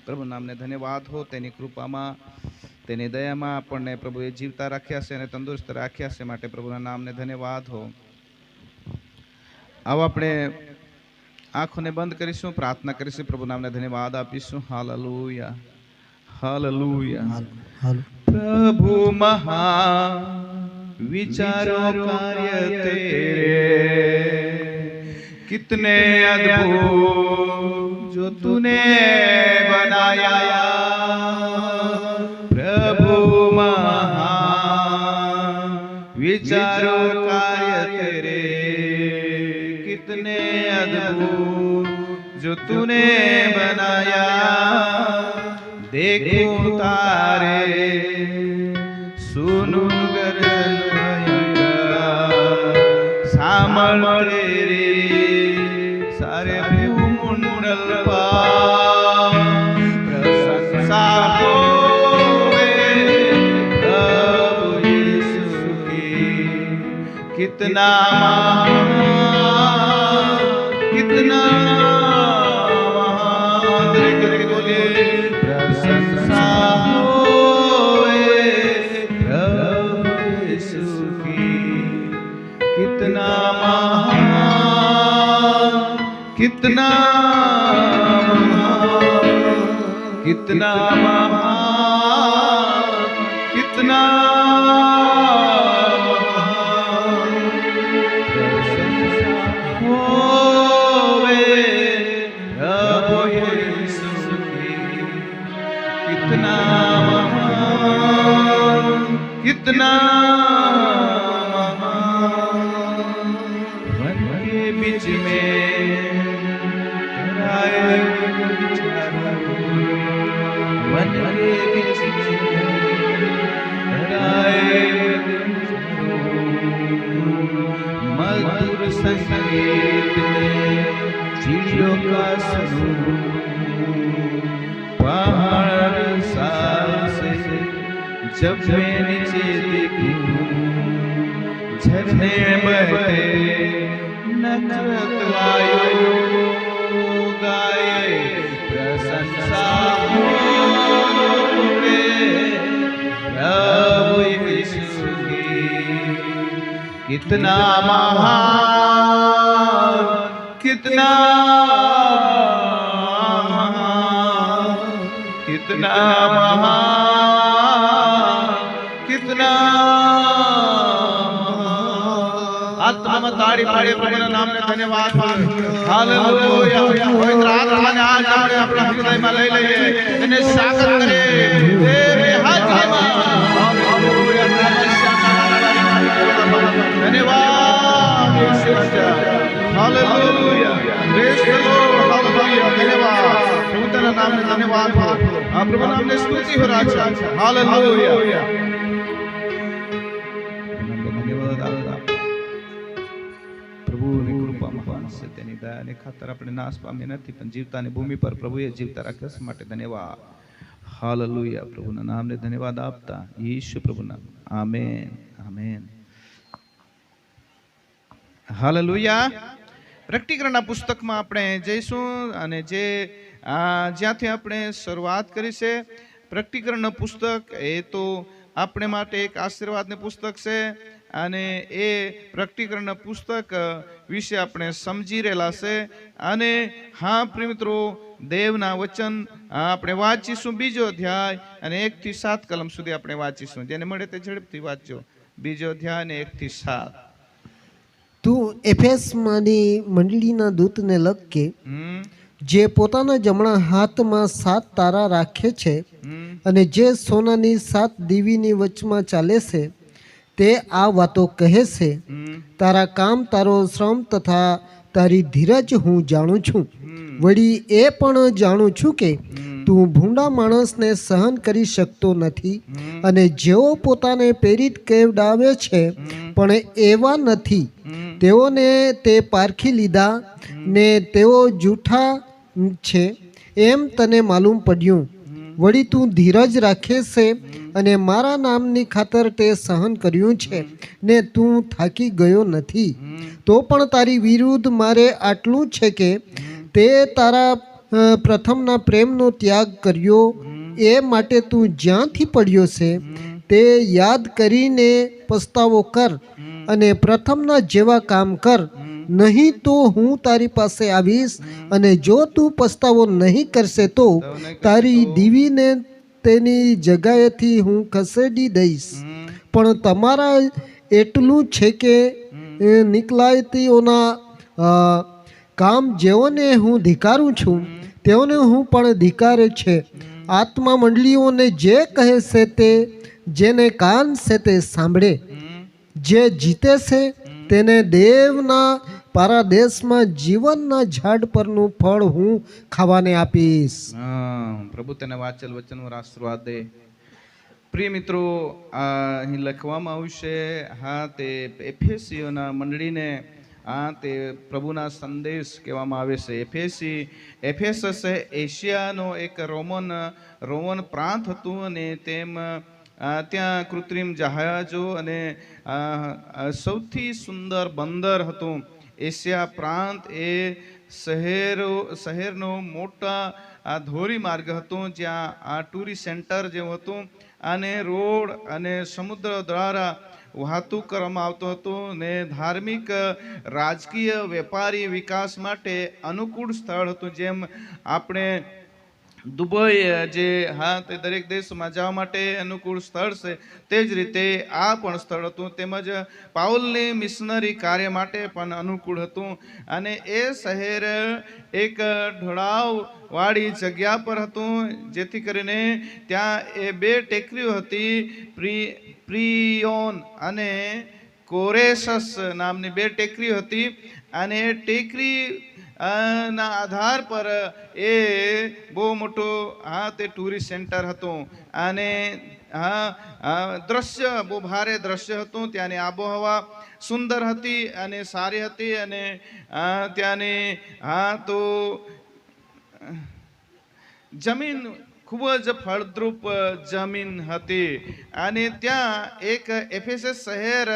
પ્રભુ નામને ધન્યવાદ હો, તેની કૃપામાં તેની દયામાં આપણને પ્રભુએ જીવતા રાખ્યા છે અને તંદુરસ્ત રાખ્યા છે, માટે પ્રભુના નામને ધન્યવાદ હો. આવો આપણે આંખોને બંધ કરીશું, પ્રાર્થના કરીશું, પ્રભુ નામને ધન્યવાદ આપીશું. Hallelujah, hallelujah. પ્રભુ મહા विचारो कार्य तेरे, कितने अद्भुत जो तूने बनाया. प्रभु महान विचारो कार्य तेरे, कितने अद्भुत जो तूने बनाया. देखो तारे, सुनूं गर्जन सामल तेरे, सारे भूमंडल प्रशंसा होवे प्रभु यीशु की. कितना महान, कितना महान, बोले प्रशंसा होवे प्रभु यीशु की. कितना महान, कितना महान, कितना महान, कितना महान प्रशंसा होवे प्रभु यीशु की. कितना महान, कितना बीच में मन के बीच में मधुर संगीत में चिड़ियों का सुनूं. पहाड़ साल से जब मैं नीचे देखूं, झरने बहते नचत वायु गाए प्रशंसा होवे प्रभु यीशु की. कितना महान, कितना महान, कितना महान, कितना आत्मा ताड़ी पाड़े प्रभुના નામને ધન્યવાદ. હાલેલુયા. પવિત્ર આત્માને આજ આપણે આપણા હૃદયમાં લઈ લઈએ અને સાગર કરે એ હાથમાં. ધન્યવાદ ઈશ્વર. Hallelujah. Praise the lord. Hallelujah. ધન્યવાદ પ્રભુના નામને ધન્યવાદ. આ પ્રભુના નામને સ્તુતિ હો રાજા. હાલેલુયા. તેની દયાને ખાતર આપણે નાશ પામ્યા નથી, પણ જીવતાની ભૂમિ પર પ્રભુએ જીવતા રાખ્યા છે, માટે ધન્યવાદ. હાલેલુયા. પ્રભુના નામને ધન્યવાદ આપતા ઈશ્વર પ્રભુના. Amen, amen. હાલેલુયા. પ્રકટીકરણના પુસ્તકમાં આપણે જઈશું અને જ્યાંથી આપણે શરૂઆત કરી છે. પ્રકટીકરણનું પુસ્તક એ તો આપણે માટે એક આશીર્વાદનું પુસ્તક છે અને એ પ્રકટીકરણ પુસ્તક વિશે આપણે સમજી રહેલા છે. અને હા પ્રિય મિત્રો, દેવના વચન આપણે વાંચીશું 2 અધ્યાય અને 1 થી 7 કલમ સુધી આપણે વાંચીશું. જેને મળે તે ઝડપથી વાંચજો. 2 અધ્યાય અને 1 થી 7. તું એફેસમાંની મંડળીના દૂતને લખ કે જે પોતાના જમણા હાથમાં 7 તારા રાખે છે અને જે સોનાની 7 દીવીની વચમાં ચાલે છે, તે આ વાતો કહે છે. તારા કામ, તારો શ્રમ તથા તારી ધીરજ હું જાણું છું. વળી એ પણ જાણું છું કે તું ભૂંડા માણસને સહન કરી શકતો નથી અને જેઓ પોતાને પ્રેરિત કહેવડાવે છે પણ એવા નથી, તેઓને તે પારખી લીધા ને તેઓ જૂઠા છે એમ તને માલુમ પડ્યું. વળી તું ધીરજ રાખે છે અને મારા નામની ખાતર તે સહન કર્યું છે ને તું થાકી ગયો નથી. તો પણ તારી વિરુદ્ધ મારે આટલું છે કે તે તારા પ્રથમના પ્રેમનો ત્યાગ કર્યો, એ માટે તું જ્યાંથી પડ્યો છે તે યાદ કરીને પસ્તાવો કર અને પ્રથમના જેવા કામ કર. નહીં તો હું તારી પાસે આવીશ અને જો તું પસ્તાવો નહીં કરશે તો તારી દીવીને તેની જગ્યાએથી હું ખસેડી દઈશ. પણ તમારા એટલું છે કે નિકલાયતીઓના કામ જેઓને હું ધિકારું છું તેઓને હું પણ ધિકારે છે. આત્મા મંડળીઓને જે કહે છે તે જેને કાન છે તે સાંભળે. જે જીતે છે તેને દેવના પારાદેશમાં જીવનના ઝાડ પરનું ફળ હું ખાવાને આપીશ. પ્રભુ તેને વાચેલ વચનનો આશીર્વાદ દે. પ્રિય મિત્રો, અહીં લખવામાં આવ્યું છે, હા, તે એફેસીઓના મંડળીને તે પ્રભુના સંદેશ કહેવામાં આવે છે. એફેસસ એશિયાનો એક રોમન પ્રાંત હતું અને તેમ ત્યાં કૃત્રિમ જહાજો અને સૌથી સુંદર બંદર હતું. એશિયા પ્રાંત એ શહેરનો મોટા ધોરી માર્ગ હતો જ્યાં ટુરિસ્ટ સેન્ટર જેવું હતું અને રોડ અને સમુદ્ર દ્વારા વાહતુક કરવામાં આવતો હતો ને ધાર્મિક, રાજકીય, વેપારી વિકાસ માટે અનુકૂળ સ્થળ હતું. જેમ આપણે દુબઈ જે તે દરેક દેશમાં જવા માટે અનુકૂળ સ્થળ છે તે જ રીતે આ પણ સ્થળ હતું. તેમજ પાઉલની મિશનરી કાર્ય માટે પણ અનુકૂળ હતું. અને એ શહેર એક ઢોળાવ વાળી જગ્યા પર હતું જેથી કરીને ત્યાં એ બે ટેકરીઓ હતી, પ્રિયોન અને કોરેસસ નામની બે ટેકરીઓ હતી. અને એ ટેકરી ના આધાર પર એ બહુ મોટું તે ટુરિસ્ટ સેન્ટર હતું. અને દ્રશ્ય બહુ ભારે દ્રશ્ય હતું. ત્યાંની આબોહવા સુંદર હતી અને સારી હતી. અને ત્યાંની તો જમીન ખૂબ જ ફળદ્રુપ જમીન હતી. અને ત્યાં એક એફેસસ શહેર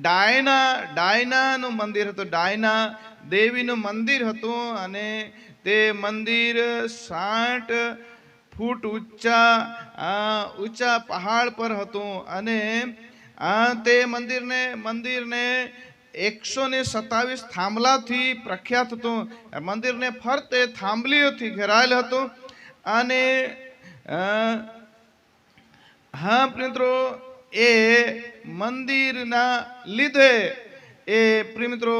ડાયનાનું મંદિર હતું. ડાયના દેવીનું મંદિર હતું અને તે મંદિર 60 ફૂટ ઊંચા પહાડ પર હતું. અને તે મંદિરને 127 થાંભલાથી પ્રખ્યાત હતું. મંદિરને ફરતે થાંભલીઓથી ઘેરાયેલ હતું. અને મિત્રો, એ મંદિરના લીધે મિત્રો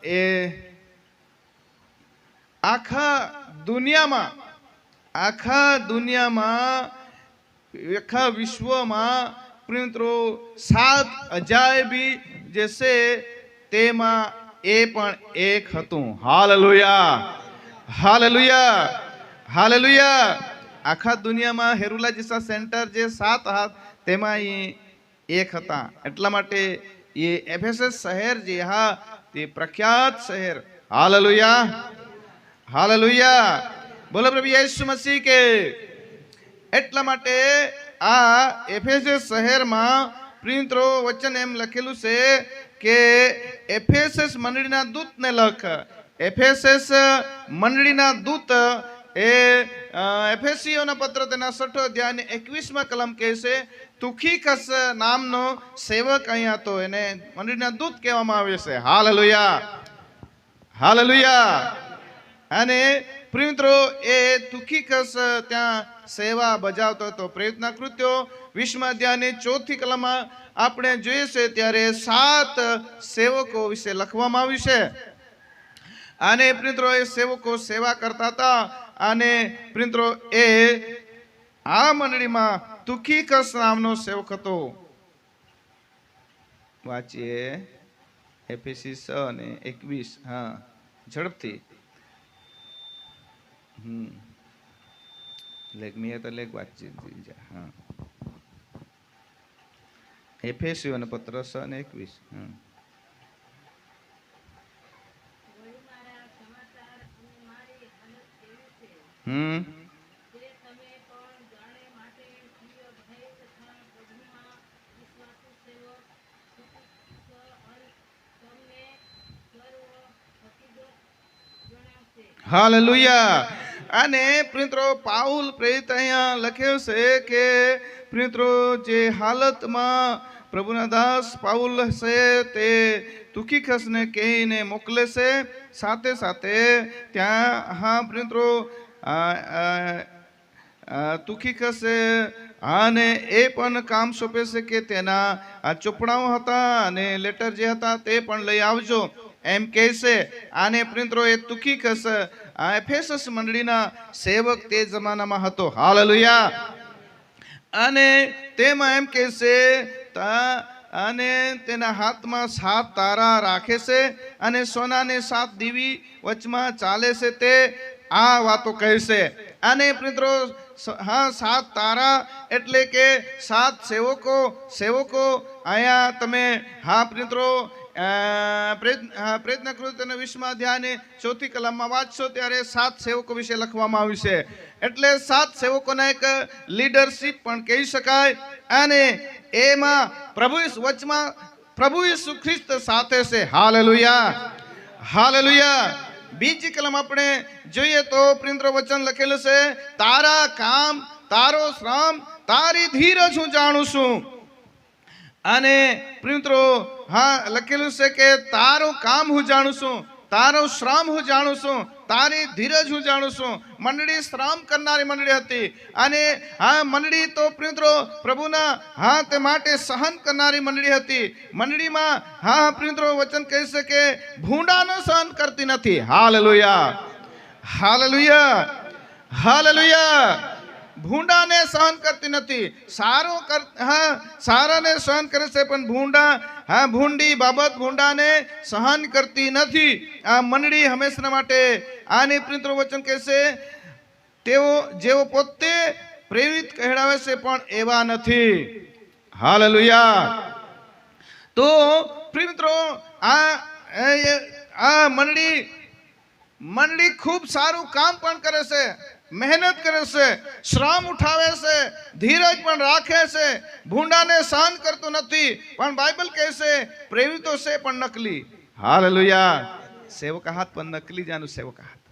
એ આખા વિશ્વમાં મિત્રો 7 અજાયબી જે છે તેમાં એ પણ એક હતું. Hallelujah, hallelujah, hallelujah. આખા દુનિયામાં હેરુલા જીસા સેન્ટર જે 7 હતા તેમાં એ એક હતા. એટલા માટે એ એફેસસ શહેર જે તે પ્રખ્યાત શહેર. Hallelujah, hallelujah. બોલો પ્રભુ યેસુ મસીહ કે. એટલા માટે આ એફેસસ શહેરમાં મિત્રો વચન એમ લખેલું છે કે એફેસસ મંડળીના દૂતને લખ. એફેસસ મંડળીના દૂત એફેસીઓના પત્ર તેના 6 અધ્યાય 21 કલમ કહે છે, તુખીકસ નામનો સેવક અહીંયા હતો. એને મંડળીના દૂત કહેવામાં આવે છે. Hallelujah, hallelujah. અને મિત્રો એ તુખીકસ ત્યાં સેવા બજાવતો હતો. પ્રેરિતના કૃત્યો 20 અધ્યાયની 4 કલમમાં આપણે જોઈએ છે ત્યારે 7 સેવકો વિશે લખવામાં આવ્યું છે. અને મિત્રો એ સેવકો સેવા કરતા હતા. અને મિત્રો એ આ મંડળીમાં તુખીકસ નામનો સેવક હતો. વાંચીએ એફેસી 6:21. ઝડપથી વાતચીત. એફેસીઓનો પત્ર 6:21. હાલેલુયા. અને પ્રિયમિત્રો પાઉલ પ્રેરિત અહીંયા લખ્યું છે કે પ્રિયમિત્રો જે હાલતમાં પ્રભુના દાસ પાઉલ છે તે તુકીખસને કહીને મોકલે છે, સાથે સાથે ત્યાં પ્રિયમિત્રો તુકીખસ અને એ પણ કામ સોંપે છે કે તેના આ ચોપડાઓ હતા અને લેટર જે હતા તે પણ લઈ આવજો એમ કહે છે. આને પ્રિયમિત્રો એ તુકીખસ એફેસસ મંડળીના સેવક તે જમાનામાં હતો. હાલેલુયા. અને તેમાં એમ કહે છે અને તેના હાથમાં 7 તારા રાખે છે અને સોનાને 7 દીવી વચમાં ચાલે છે, તે આ વાતો કહે છે. અને પ્રિયમિત્રો 7 તારા એટલે કે 7 સેવકો અહીંયા તમે પ્રિયમિત્રો પ્રયત્ન કૃત અને 20મા અધ્યાયને 4થી કલમમાં વાંચશો ત્યારે 7 સેવકો વિશે લખવામાં આવ્યું છે. એટલે 7 સેવકોના એક લીડરશીપ પણ કહી શકાય. અને એમાં વચમાં પ્રભુ ઈસુ ખ્રિસ્ત સાથે છે. Hallelujah, hallelujah. બીજી કલમ આપણે જોઈએ તો પ્રિયમિત્રો વચન લખેલું છે, તારા કામ, તારો શ્રમ, તારી ધીરજ હું જાણું છું. અને પ્રિયમિત્રો લખેલું છે કે તારું કામ હું જાણું છું, તારો શ્રમ હું જાણું છું, તારી ધીરજ હું જાણું છું. મંડળી શ્રમ કરનારી મંડળી હતી. અને મંડળી તો પ્રિયમિત્રો પ્રભુના તે માટે સહન કરનારી મંડળી હતી. મંડળીમાં પ્રિયમિત્રો વચન કહે છે કે ભૂંડાનો સહન કરતી નથી. Hallelujah, hallelujah, hallelujah. ભૂંડાને સહન કરતી નથી. સારાને સહન કરે છે પણ ભૂંડી બાબત ભૂંડાને સહન કરતી નથી. આ મંડળી હંમેશા માટે આને પ્રિયમિત્રો વચન કહે છે તેઓ જેઓ પોતે પ્રેરિત કહેવાય છે પણ એવા નથી. હાલેલુયા. તો પ્રિયમિત્રો આ મંડળી ખૂબ સારું કામ પણ કરે છે, મહેનત કરે છે, શ્રમ ઉઠાવે છે, ધીરજ પણ રાખે છે, ભૂંડાને સહન કરતું નથી. પણ બાઇબલ કહે છે પ્રેરિતો છે પણ નકલી. હાલેલુયા. સેવક હાથ પણ નકલી જાનું સેવક હાથ.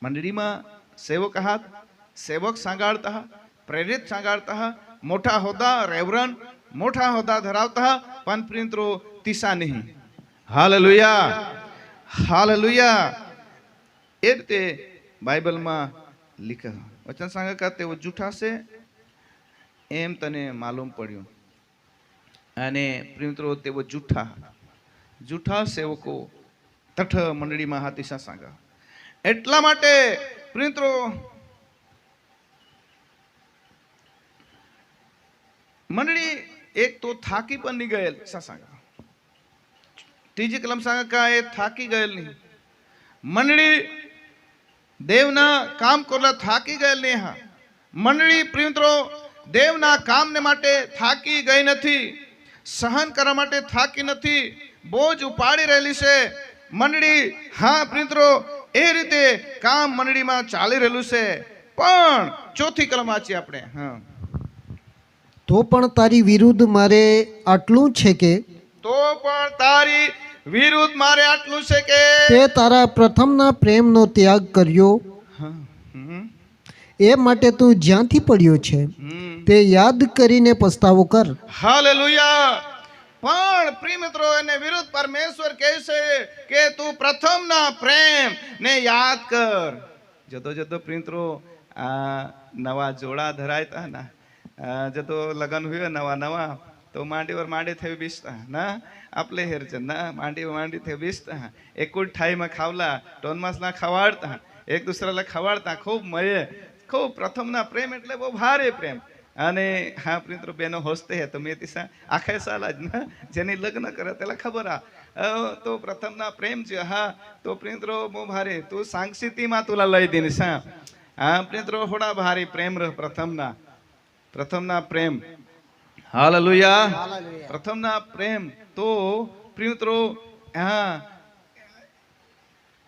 મંડળીમાં સેવક હાથ, સેવક સાંગાળતા, પ્રેરિત સાંગાળતા, મોટા હોદ્દા રેવરન, મોટા હોદ્દા ધરાવતા પણ પ્રિયમિત્રો તીસા નહીં. Hallelujah, hallelujah. એ રીતે બાઇબલમાં લીખા વચન સાંગા તેઓ જૂઠા છે એમ તને માલુમ પડ્યું. અને પ્રિયમિત્રો તેઓ જૂઠા સેવકો તઠ મંડળીમાં હાથીસા સાંગા. એટલા માટે પ્રિયમિત્રો મંડળી એક તો થાકી પણ નહીં ગયેલ સાંગા. ત્રીજી કલમ સાંગા એ થાકી ગયેલ નહીં. મંડળી દેવના કામ કરલા થાકી ગયેલ નહીં. મંડળી પ્રિયમિત્રો દેવના કામને માટે થાકી ગઈ નથી, સહન કરવા માટે થાકી નથી, બોજ ઉપાડી રહેલી છે મંડળી. પ્રિયમિત્રો એ રીતે કામ મંડળીમાં ચાલી રહેલું છે. પણ 4થી કલમ વાંચીએ આપણે. તો પણ તારી વિરુદ્ધ મારે આટલું છે કે તે તારા પ્રથમના પ્રેમનો ત્યાગ કર્યો. એ માટે તું જ્યાંથી પડ્યો છે તે યાદ કરીને પસ્તાવો કર. હાલેલુયા. પણ પ્રિયમિત્રો એને વિરુદ્ધ પરમેશ્વર કહે છે કે તું પ્રથમના પ્રેમ ને યાદ કર. જતો પ્રિયમિત્રો નવા જોડા ધરાયતા ના જતો લગન હોય નવા તો માંડી થઈ બીસતા ના આપલે હેરચંદ ના માંડી થઈ બીસતા એકુડ ઠાઈમાં ખાવલા ટોનમાસના ખવાડતા એક દુસરાને ખવાડતા ખૂબ મળે. ખૂબ પ્રથમના પ્રેમ એટલે બહુ ભારે પ્રેમ. અને પ્રિયમિત્રો બેનો હોસ્તે હે તો મેં તીસા આખે સાલ જ ના જેની લગ્ન કરે તેલા ખબર તો પ્રથમના પ્રેમ છે. તો પ્રિયમિત્રો બહુ ભારે તું સાંગસીતીમાં તુલા લઈ દીની પ્રિયમિત્રો થોડા ભારે પ્રેમ રહ પ્રથમના પ્રેમ. હાલેલુયા. પ્રથમના પ્રેમ તો પ્રિયમિત્રો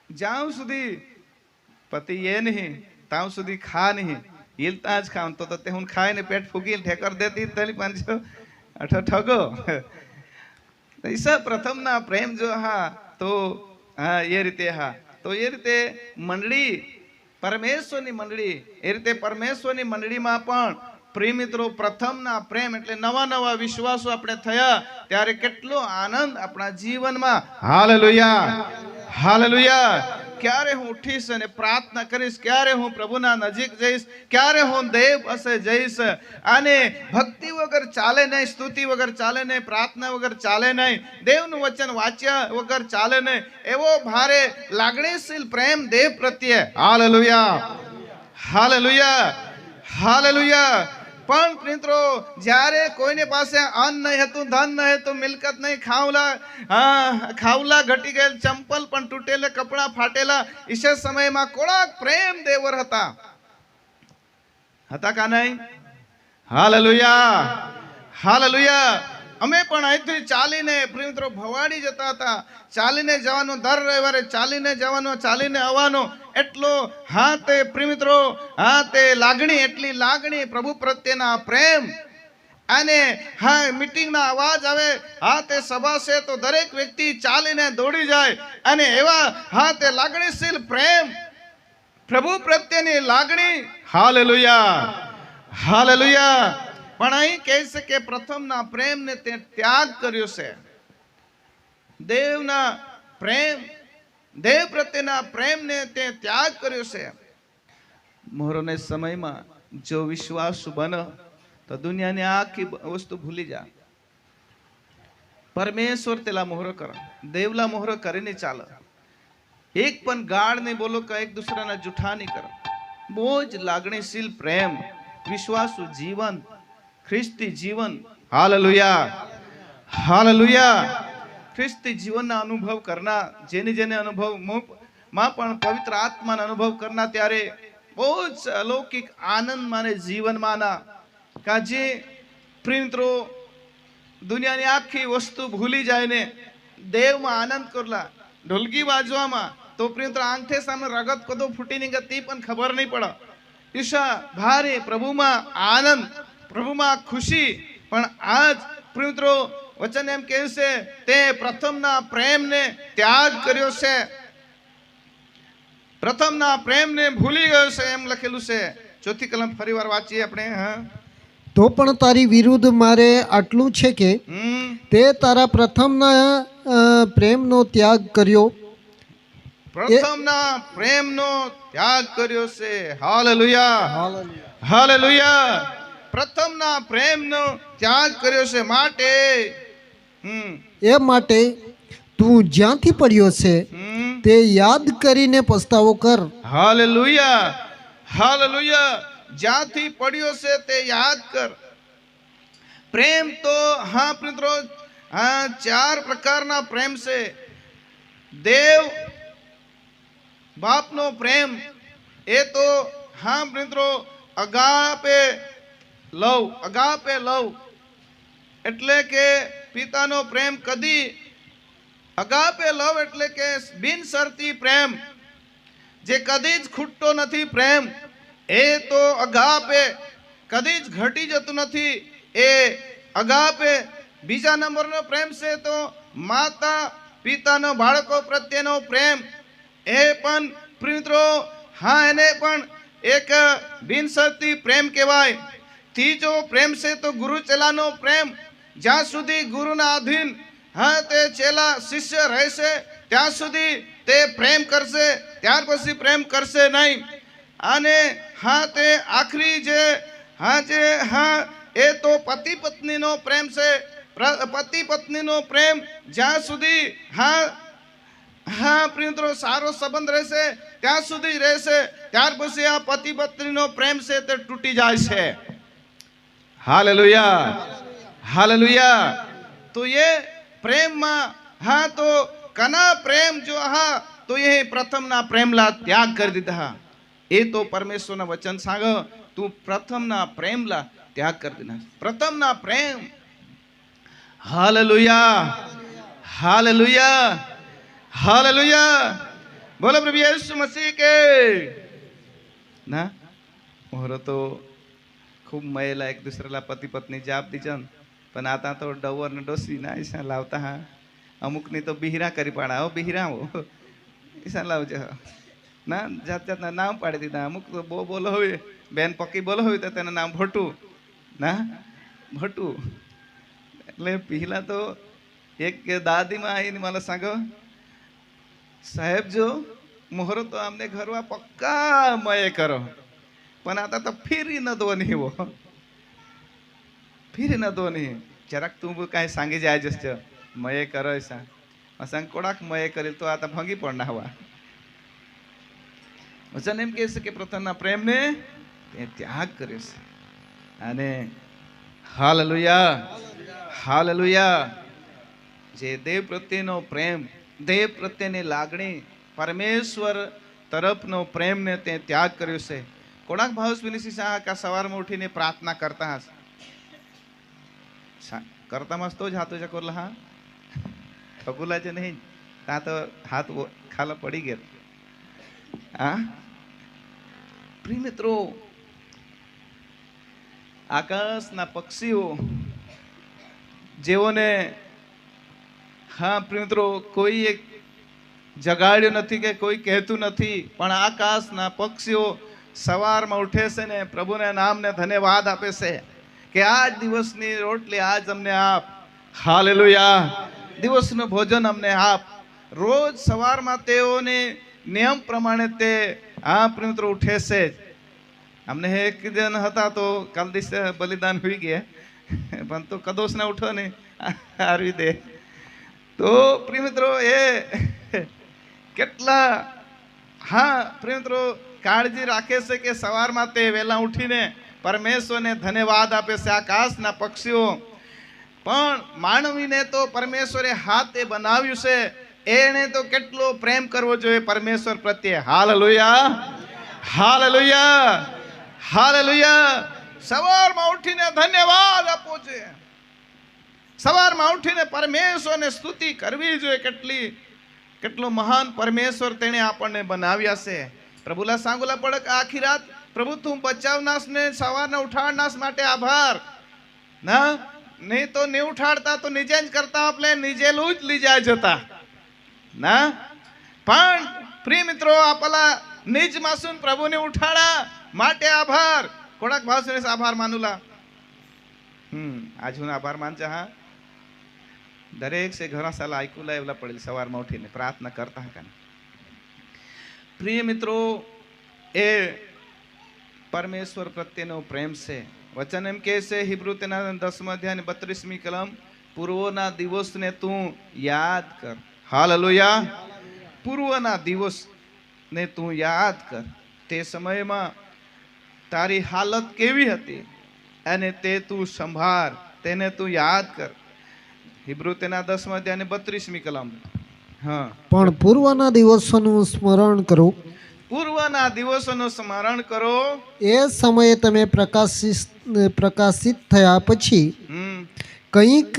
જ્યાં સુધી પતિ એ નહીં ત્યાં સુધી ખા નહીં. હિલતા જ ખાવ તો તે હું ખાય ને પેટ ફૂકી ઠેકર દેતી તલી 500 ઠગો. પ્રથમના પ્રેમ જો તો એ રીતે તો એ રીતે મંડળી, પરમેશ્વરની મંડળી, એ રીતે પરમેશ્વરની મંડળીમાં પણ પ્રિય મિત્રો પ્રથમના પ્રેમ એટલે નવા નવા વિશ્વાસો આપણે થયા ત્યારે કેટલો આનંદ આપણા જીવનમાં. Hallelujah, hallelujah. ક્યારે હું ઉઠીશ અને પ્રાર્થના કરીશ, ક્યારે હું પ્રભુના નજીક જઈશ, ક્યારે હું દેવ પાસે જઈશ. અને ભક્તિ વગર ચાલે નહીં, સ્તુતિ વગર ચાલે નહીં, પ્રાર્થના વગર ચાલે નહીં, દેવનું વચન વાંચ્યા વગર ચાલે નહીં. એવો ભારે લાગણીશીલ પ્રેમ દેવ પ્રત્યે. Hallelujah, hallelujah, hallelujah. પણ મિત્રો જ્યારે કોઈને પાસે અન્ન નહીં હતું, ધન નહીં હતું, મિલકત નહીં, ખાવલા ઘટી ગયેલ, ચંપલ પણ તૂટેલા, કપડા ફાટેલા, ઈશ્વર સમયમાં કોળાક પ્રેમ દેવર હતા. હતા કા નહીં? Hallelujah, hallelujah. અમે પણ અહીંથી ચાલીને મિત્રો ભવાડી જતા હતા. ચાલીને જવાનું, દર રવિવારે ચાલીને જવાનું, ચાલીને આવવાનું. એટલો તે મિત્રો તે લાગણી, એટલી લાગણી પ્રભુ પ્રત્યેના પ્રેમ. અને મીટિંગના અવાજ આવે, તે સભા છે તો દરેક વ્યક્તિ ચાલીને દોડી જાય. અને એવા તે લાગણીશીલ પ્રેમ, પ્રભુ પ્રત્યેની લાગણી. Hallelujah, hallelujah. પણ અહીં કહે છે કે પ્રથમના પ્રેમને તે ત્યાગ કર્યો છે. દેવના પ્રેમ, દેવ પ્રત્યેના પ્રેમને તે ત્યાગ કર્યો છે. મોહરોને સમયમાં જો વિશ્વાસ બને તો દુનિયાની આખી વસ્તુ ભૂલી જા. પરમેશ્વર તેલા મોહરો કરે, દેવલા મોહરો કરીને ચાલે. એક પણ ગાળ નહીં બોલો કે એક દુસરાના જૂઠા નહીં કરે. બહુ જ લાગણીશીલ પ્રેમ, વિશ્વાસુ જીવન, ખ્રિસ્તી જીવન. Hallelujah, hallelujah. ખ્રિસ્તી જીવનના અનુભવ કરનાર, જેને અનુભવ માં પણ પવિત્ર આત્માનો અનુભવ કરનાર, ત્યારે બહુ જ અલૌકિક આનંદ માને જીવનમાંના. કાજે મિત્રો દુનિયાની આખી વસ્તુ ભૂલી જાય ને દેવમાં આનંદ કરલા. ઢોલકી વાજવામાં તો મિત્રો આંખે સામે રગત કદો ફૂટી નહીં ગતી પણ ખબર નહીં પડે. ઈશા ભારે પ્રભુમાં આનંદ, પ્રભુમાં ખુશી. પણ આજ મિત્રો વચન એમ કહે છે તે પ્રથમના પ્રેમને ત્યાગ કર્યો છે, પ્રથમના પ્રેમને ભૂલી ગયો છે, એમ લખેલું છે. ચોથી કલમ ફરીવાર વાંચીએ આપણે. તો પણ તારી વિરુદ્ધ મારે આટલું છે કે તે તારા પ્રથમના પ્રેમનો ત્યાગ કર્યો. પ્રથમના પ્રેમનો ત્યાગ કર્યો છે. Hallelujah, hallelujah. પ્રથમના પ્રેમનો ત્યાગ કર્યો છે. માટે એ માટે તું જ્યાંથી પડ્યો છે તે યાદ કરીને પસ્તાવો કર. Hallelujah, hallelujah. જ્યાંથી પડ્યો છે તે યાદ કર. પ્રેમ તો મિત્રો ચાર પ્રકારના પ્રેમ છે. દેવ બાપનો પ્રેમ, એ તો મિત્રો અગાપે લવ, અગાપે લવ એટલે કે પિતાનો પ્રેમ કદી, અગાપે લવ એટલે કે બિનશરતી પ્રેમ, જે કદી જ ખૂટતો નથી પ્રેમ. એ તો અગાપે કદી જ ઘટી જતું નથી, એ અગાપે. બીજા નંબરનો પ્રેમ છે તો માતા પિતાનો બાળકો પ્રત્યેનો પ્રેમ. એ પણ મિત્રો એને પણ એક બિનશરતી પ્રેમ કહેવાય. ત્રીજો પ્રેમ છે તો ગુરુ ચેલાનો પ્રેમ. જ્યાં સુધી ગુરુના આધીન તે ચેલા શિષ્ય રહેશે ત્યાં સુધી તે પ્રેમ કરશે, ત્યાર પછી પ્રેમ કરશે નહીં. અને તે આખરી જે એ તો પતિ પત્નીનો પ્રેમ છે. પતિ પત્નીનો પ્રેમ જ્યાં સુધી મિત્રો સારો સંબંધ રહેશે ત્યાં સુધી જ રહેશે, ત્યાર પછી આ પતિ પત્નીનો પ્રેમ છે તે તૂટી જાય છે. Hallelujah, hallelujah. તો એ પ્રેમમાં તો કના પ્રેમ જો તો એ પ્રથમના પ્રેમલા ત્યાગ કરી દીધા. એ તો પરમેશ્વરના વચન સાંગ, તું પ્રથમના પ્રેમલા ત્યાગ કરી દીધા. પ્રથમના પ્રેમ. Hallelujah, hallelujah, hallelujah. બોલો પ્રભુ યેસુ મસીહ કે ના. મોહરો તો ખૂબ મયેલા એક દુસરેલા પતિ પત્ની જાપ દીજન, પણ આતા તો ડવર ને ડોસી ના લાવતા. અમુકની તો બિહરા કરી પાડા. બિહરા ઈશાન લાવજો ના જાત જાતના નામ પાડી દીધા. અમુક તો બહુ બોલો હોય, બેન પક્કી બોલો હોય તો તેનું નામ ભટુ ના ભટુ. એટલે પહેલા તો એક દાદીમાં આવીને મને સાંગો સાહેબ જો મોહરો તો અમને ઘરવા પક્કા મય કરો, પણ आता તો ફીરી ન દો નહીં वो ફીરી ન દો નહીં. જરાક તું કાંઈ सांगी જાય જશે મય કરો એસા અસંગ કોડાક મય કરી તો आता ભંગી પણ ના હવા. વચન એમ કહે છે કે પોતાના પ્રેમને તે ત્યાગ કર્યો છે. અને હાલેલુયા હાલેલુયા. જે દેવ પ્રત્યેનો પ્રેમ, દેવ પ્રત્યેની લાગણી, પરમેશ્વર તરફનો પ્રેમને તે ત્યાગ કર્યો છે. કોણાક ભાવસ વિનિસી શાહ કા સવારમાં ઉઠીને પ્રાર્થના કરતા હશે, કરતા મસ્ત તો જ હાથ ઊંચા કરલા. હા ઠગુલા છે નહીં ત્યાં તો હાથ ખાલા પડી ગયા. હા પ્રિય મિત્રો, આકાશના પક્ષીઓ જેઓને હા પ્રિય મિત્રો કોઈ એક જગાડ્યું નથી કે કોઈ કહેતું નથી, પણ આકાશના પક્ષીઓ સવારમાં ઉઠે છે ને પ્રભુના નામને ધન્યવાદ આપે છે કે આજ દિવસની રોટલી આજ અમને આપ. હાલેલુયા. દિવસનું ભોજન અમને આપ. રોજ સવારમાં તેઓને નિયમ પ્રમાણે તે આ પ્રિય મિત્રો ઉઠે છે. અમને એક જણ હતા તો કાલ દિવસે બલિદાન હોઈ ગયા, પણ તો કદોશ ના ઉઠો ને આવી દે. તો પ્રિય મિત્રો એ કેટલા હા પ્રિય મિત્રો કાળજી રાખે છે કે સવારમાં તે વહેલા ઉઠીને પરમેશ્વરને ધન્યવાદ આપે છે. આકાશના પક્ષીઓ પણ માનવીને તો પરમેશ્વરે હાથે બનાવ્યું છે, એને તો કેટલો પ્રેમ કરવો જોઈએ પરમેશ્વર પ્રત્યે. Hallelujah hallelujah hallelujah. સવારમાં ઉઠીને ધન્યવાદ આપવો જોઈએ, સવારમાં ઉઠીને પરમેશ્વરને સ્તુતિ કરવી જોઈએ. કેટલો મહાન પરમેશ્વર તેણે આપણને બનાવ્યા છે. પ્રભુલા સાંગુલા પડક આખી રાત પ્રભુ તું બચાવનાસ ને સવારના ઉઠાડનાસ માટે આભાર ના. નહીં તો નહીં ઉઠાડતા તો નિજે જ કરતા આપણે નિજેલું જ લઈ જાય જતા ના. પણ પ્રિય મિત્રો આપલા નિજ માસુન પ્રભુને ઉઠાડા માટે આભાર. કોડાક ભાવસને આભાર માનુલા. આજ હું આભાર માનશે. હા દરેક સે ઘણા સાલા આયકુ લાવેલા પડેલ સવારમાં ઉઠીને પ્રાર્થના કરતા હતા. પ્રિય મિત્રો એ પરમેશ્વર પ્રત્યેનો પ્રેમ છે. વચન એમ કહે છે હિબ્રુ તેના 10મા અધ્યાય 32મી કલમ, પૂર્વના દિવસને તું યાદ કર. હાલેલુયા. પૂર્વના દિવસને તું યાદ કર. તે સમયમાં તારી હાલત કેવી હતી અને તે તું સંભાળ, તેને તું યાદ કર. હિબ્રુ તેના 10મા અધ્યાય 32મી કલમ. હા પણ પૂર્વના દિવસોનું સ્મરણ કરો, પૂર્વના દિવસોનું સ્મરણ કરો. એ સમયે તમે પ્રકાશિત થયા પછી કંઈક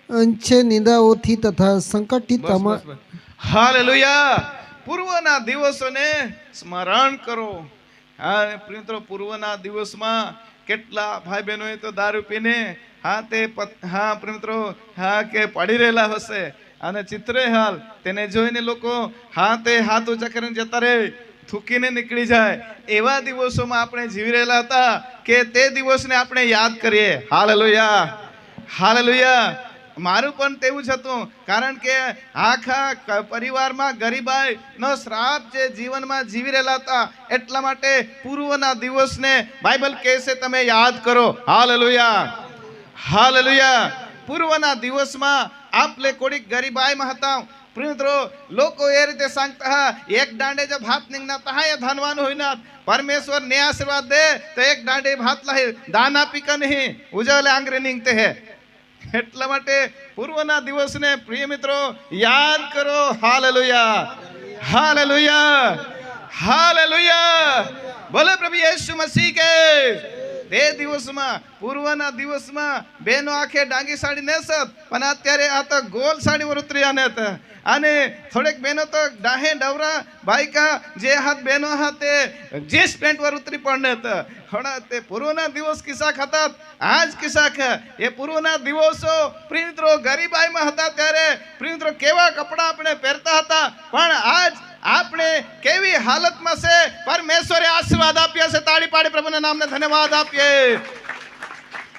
અંશે નિંદાઓથી તથા સંકટિતમાં. હાલેલુયા. પૂર્વના દિવસોને સ્મરણ કરો. હા મિત્રો પૂર્વના દિવસમાં કેટલા ભાઈ બહેનોએ તો દારૂ પીને હા તે હા મિત્રો હા કે પડી રહેલા હશે અને ચિત્રે હાલ તેને જોઈને લોકો હા તે હાથ ઊંચા કરીને જતા રહે, થૂકીને નીકળી જાય. એવા દિવસોમાં આપણે જીવી રહેલા હતા કે તે દિવસને આપણે યાદ કરીએ. Hallelujah hallelujah. મારું પણ તેવું જ હતું, કારણ કે આખા પરિવારમાં ગરીબાઈ નો શ્રાપ જે જીવનમાં જીવી રહેલા હતા, એટલા માટે પૂર્વના દિવસને બાઇબલ કહે છે તમે યાદ કરો. Hallelujah hallelujah. પૂર્વના દિવસમાં આપણે કોડીક ગરીબાઈમાં હતા. મિત્રો લોકો એ રીતે सांगता હા એક દાંડે જબ હાથ નીકળતા હા એ ધનવાન હોય ના પરમેશ્વર ને આશીર્વાદ દે તો એક દાંડે ભાત લાહે દાના પીકા નહીં ઉજવલે આંગરે નીકળતે હે. એટલા માટે પૂર્વના દિવસને પ્રિય મિત્રો યાદ કરો. Hallelujah hallelujah hallelujah. બોલે પ્રભુ યેસુ મસીહ કે. તે દિવસમાં પૂર્વના દિવસમાં બેનો આખે ડાંગી સાડી નેસત, પણ અત્યારે આ તો ગોલ સાડી પર ઉતર્યા ને અને થોડેક બેનો તો ડાહે ડવરા बायका जे हात बहनो आहात ते जीन्स पॅन्टवर उतरी पडण्यात हणा ते પૂર્વના દિવસ કિસ્સા ખાતા આજ કિસ્સા છે એ પૂર્વના દિવસો પ્રિયમિત્રો ગરીબાઈમાં હતા ત્યારે પ્રિયમિત્રો કેવા કપડા આપણે પહેરતા હતા પણ આજ આપણે કેવી હાલતમાં છે પરમેશ્વરે આશીર્વાદ આપ્યા છે તાળી પાડી પ્રભુના નામને ધન્યવાદ આપીએ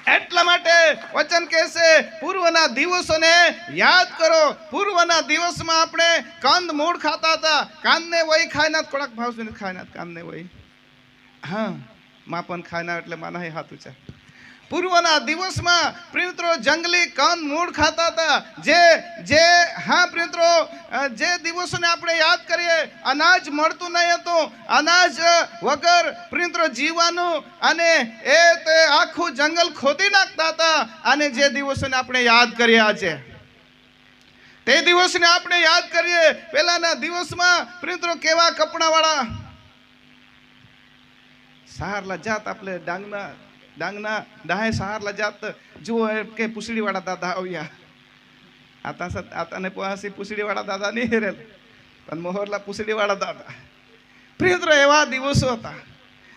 એટલા માટે વચન કહે છે પૂર્વના દિવસોને યાદ કરો પૂર્વના દિવસમાં આપણે કંદ મૂળ ખાતા હતા કાંદને વહી ખાયના થોડાક ભાવશે ખાયના કાંદને વહી હા માપન ખાયના એટલે માના હે હાથ ઊંચા પૂર્વના દિવસમાં પ્રિયમિત્રો જંગલી કંદ મૂળ ખાતા હતા જે હા પ્રિયમિત્રો જે દિવસોને આપણે યાદ કરીએ અનાજ મળતું નહીં હતું અનાજ વગર પ્રિયમિત્રો જીવવાનું અને એ તે આખું જંગલ ખોદી નાખતા હતા અને જે દિવસોને આપણે યાદ કરીએ આજે તે દિવસને આપણે યાદ કરીએ પહેલાના દિવસમાં પ્રિયમિત્રો કેવા કપડાવાળા સહારલા જાત આપણે ડાંગના ડાહે સહારલા જાત જુઓ કે પૂછડીવાળા દાદા આવ્યા આતાને પોહાસી પૂછડીવાળા દાદા નહીં હેરેલ પણ મોહરલા પૂછડીવાળા દાદા પ્રિયમિત્રો એવા દિવસો હતા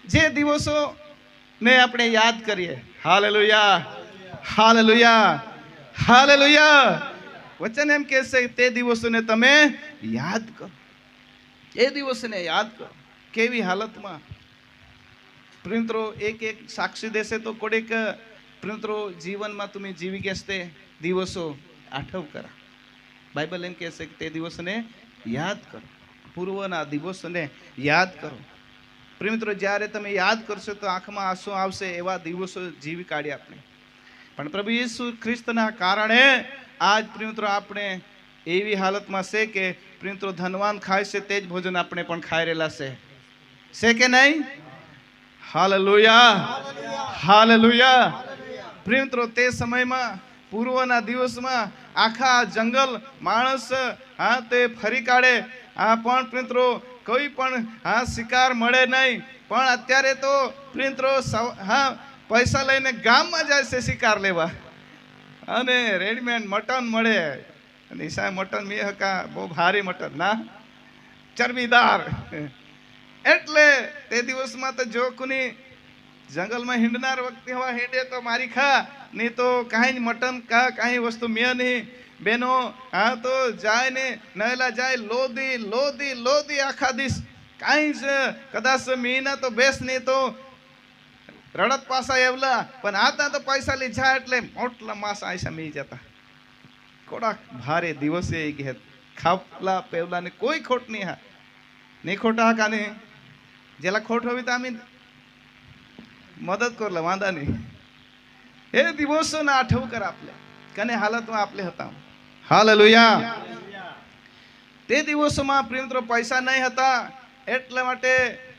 જે દિવસોને આપણે યાદ કરીએ હાલેલુયા હાલેલુયા હાલેલુયા વચન એમ કહેશે તે દિવસોને તમે યાદ કરો એ દિવસોને યાદ કરો કેવી હાલતમાં પ્રિયમિત્રો એક સાક્ષી દેશે તો કોડેક પ્રિયમિત્રો જીવનમાં તમે જીવી ગયા તે દિવસો આઠવ કરા બાઇબલ એમ કહેશે કે તે દિવસોને યાદ કરો પૂર્વના દિવસોને યાદ કરો પ્રિયમિત્રો જ્યારે તમે યાદ કરશો તો આંખમાં આંસુ આવશે એવા દિવસો જીવી કાઢ્યા આપણે પણ પ્રભુ ઈસુ ખ્રિસ્તના કારણે આજ પ્રિયમિત્રો આપણે એવી હાલતમાં છે કે પ્રિયમિત્રો ધનવાન ખાય છે તે જ ભોજન આપણે પણ ખાઈ રહેલા છે કે નહીં હાલેલુયા હાલેલુયા પ્રિયમિત્રો તે સમયમાં પૂર્વના દિવસમાં આખા જંગલ માણસ હા તે ફરી કાઢે હા પણ પ્રિયમિત્રો કોઈ પણ હા શિકાર મળે નહીં પણ અત્યારે તો પ્રિયમિત્રો હા પૈસા લઈને ગામમાં જાય છે શિકાર લેવા અને રેડીમેડ મટન મળે નિશા મટન મી હકા બહુ ભારી મટન ના ચરબીદાર એટલે તે દિવસમાં તો જો કોની જંગલમાં હિંડનાર વખતે હવા હિંડે તો મારી ખા નહીં તો કાંઈ મટન કા કાંઈ વસ્તુ મેં નહીં બેનો હા તો જાય ને નહેલા જાય લોધી લોધી લોધી આખા દિવસ કાંઈ જ કદાચ મીના તો બેસ નહીં તો રડત પાસા એવલા પણ આતા તો પૈસા લઈ જાય એટલે મોટલા માસ આયસા મી જતા કોડા ભારે દિવસે ઘેર ખાપલા પેવલા ને કોઈ ખોટ નહીં હા નહીં ખોટા કાને જેલા ખોટ હોવી તો આમી મદદ કરલા વાંધા નહીં એ દિવસોના આઠવ કર આપલે કને હાલતમાં આપલે હતા હાલેલુયા તે દિવસોમાં પ્રિયમિત્રો પૈસા નહીં હતા એટલા માટે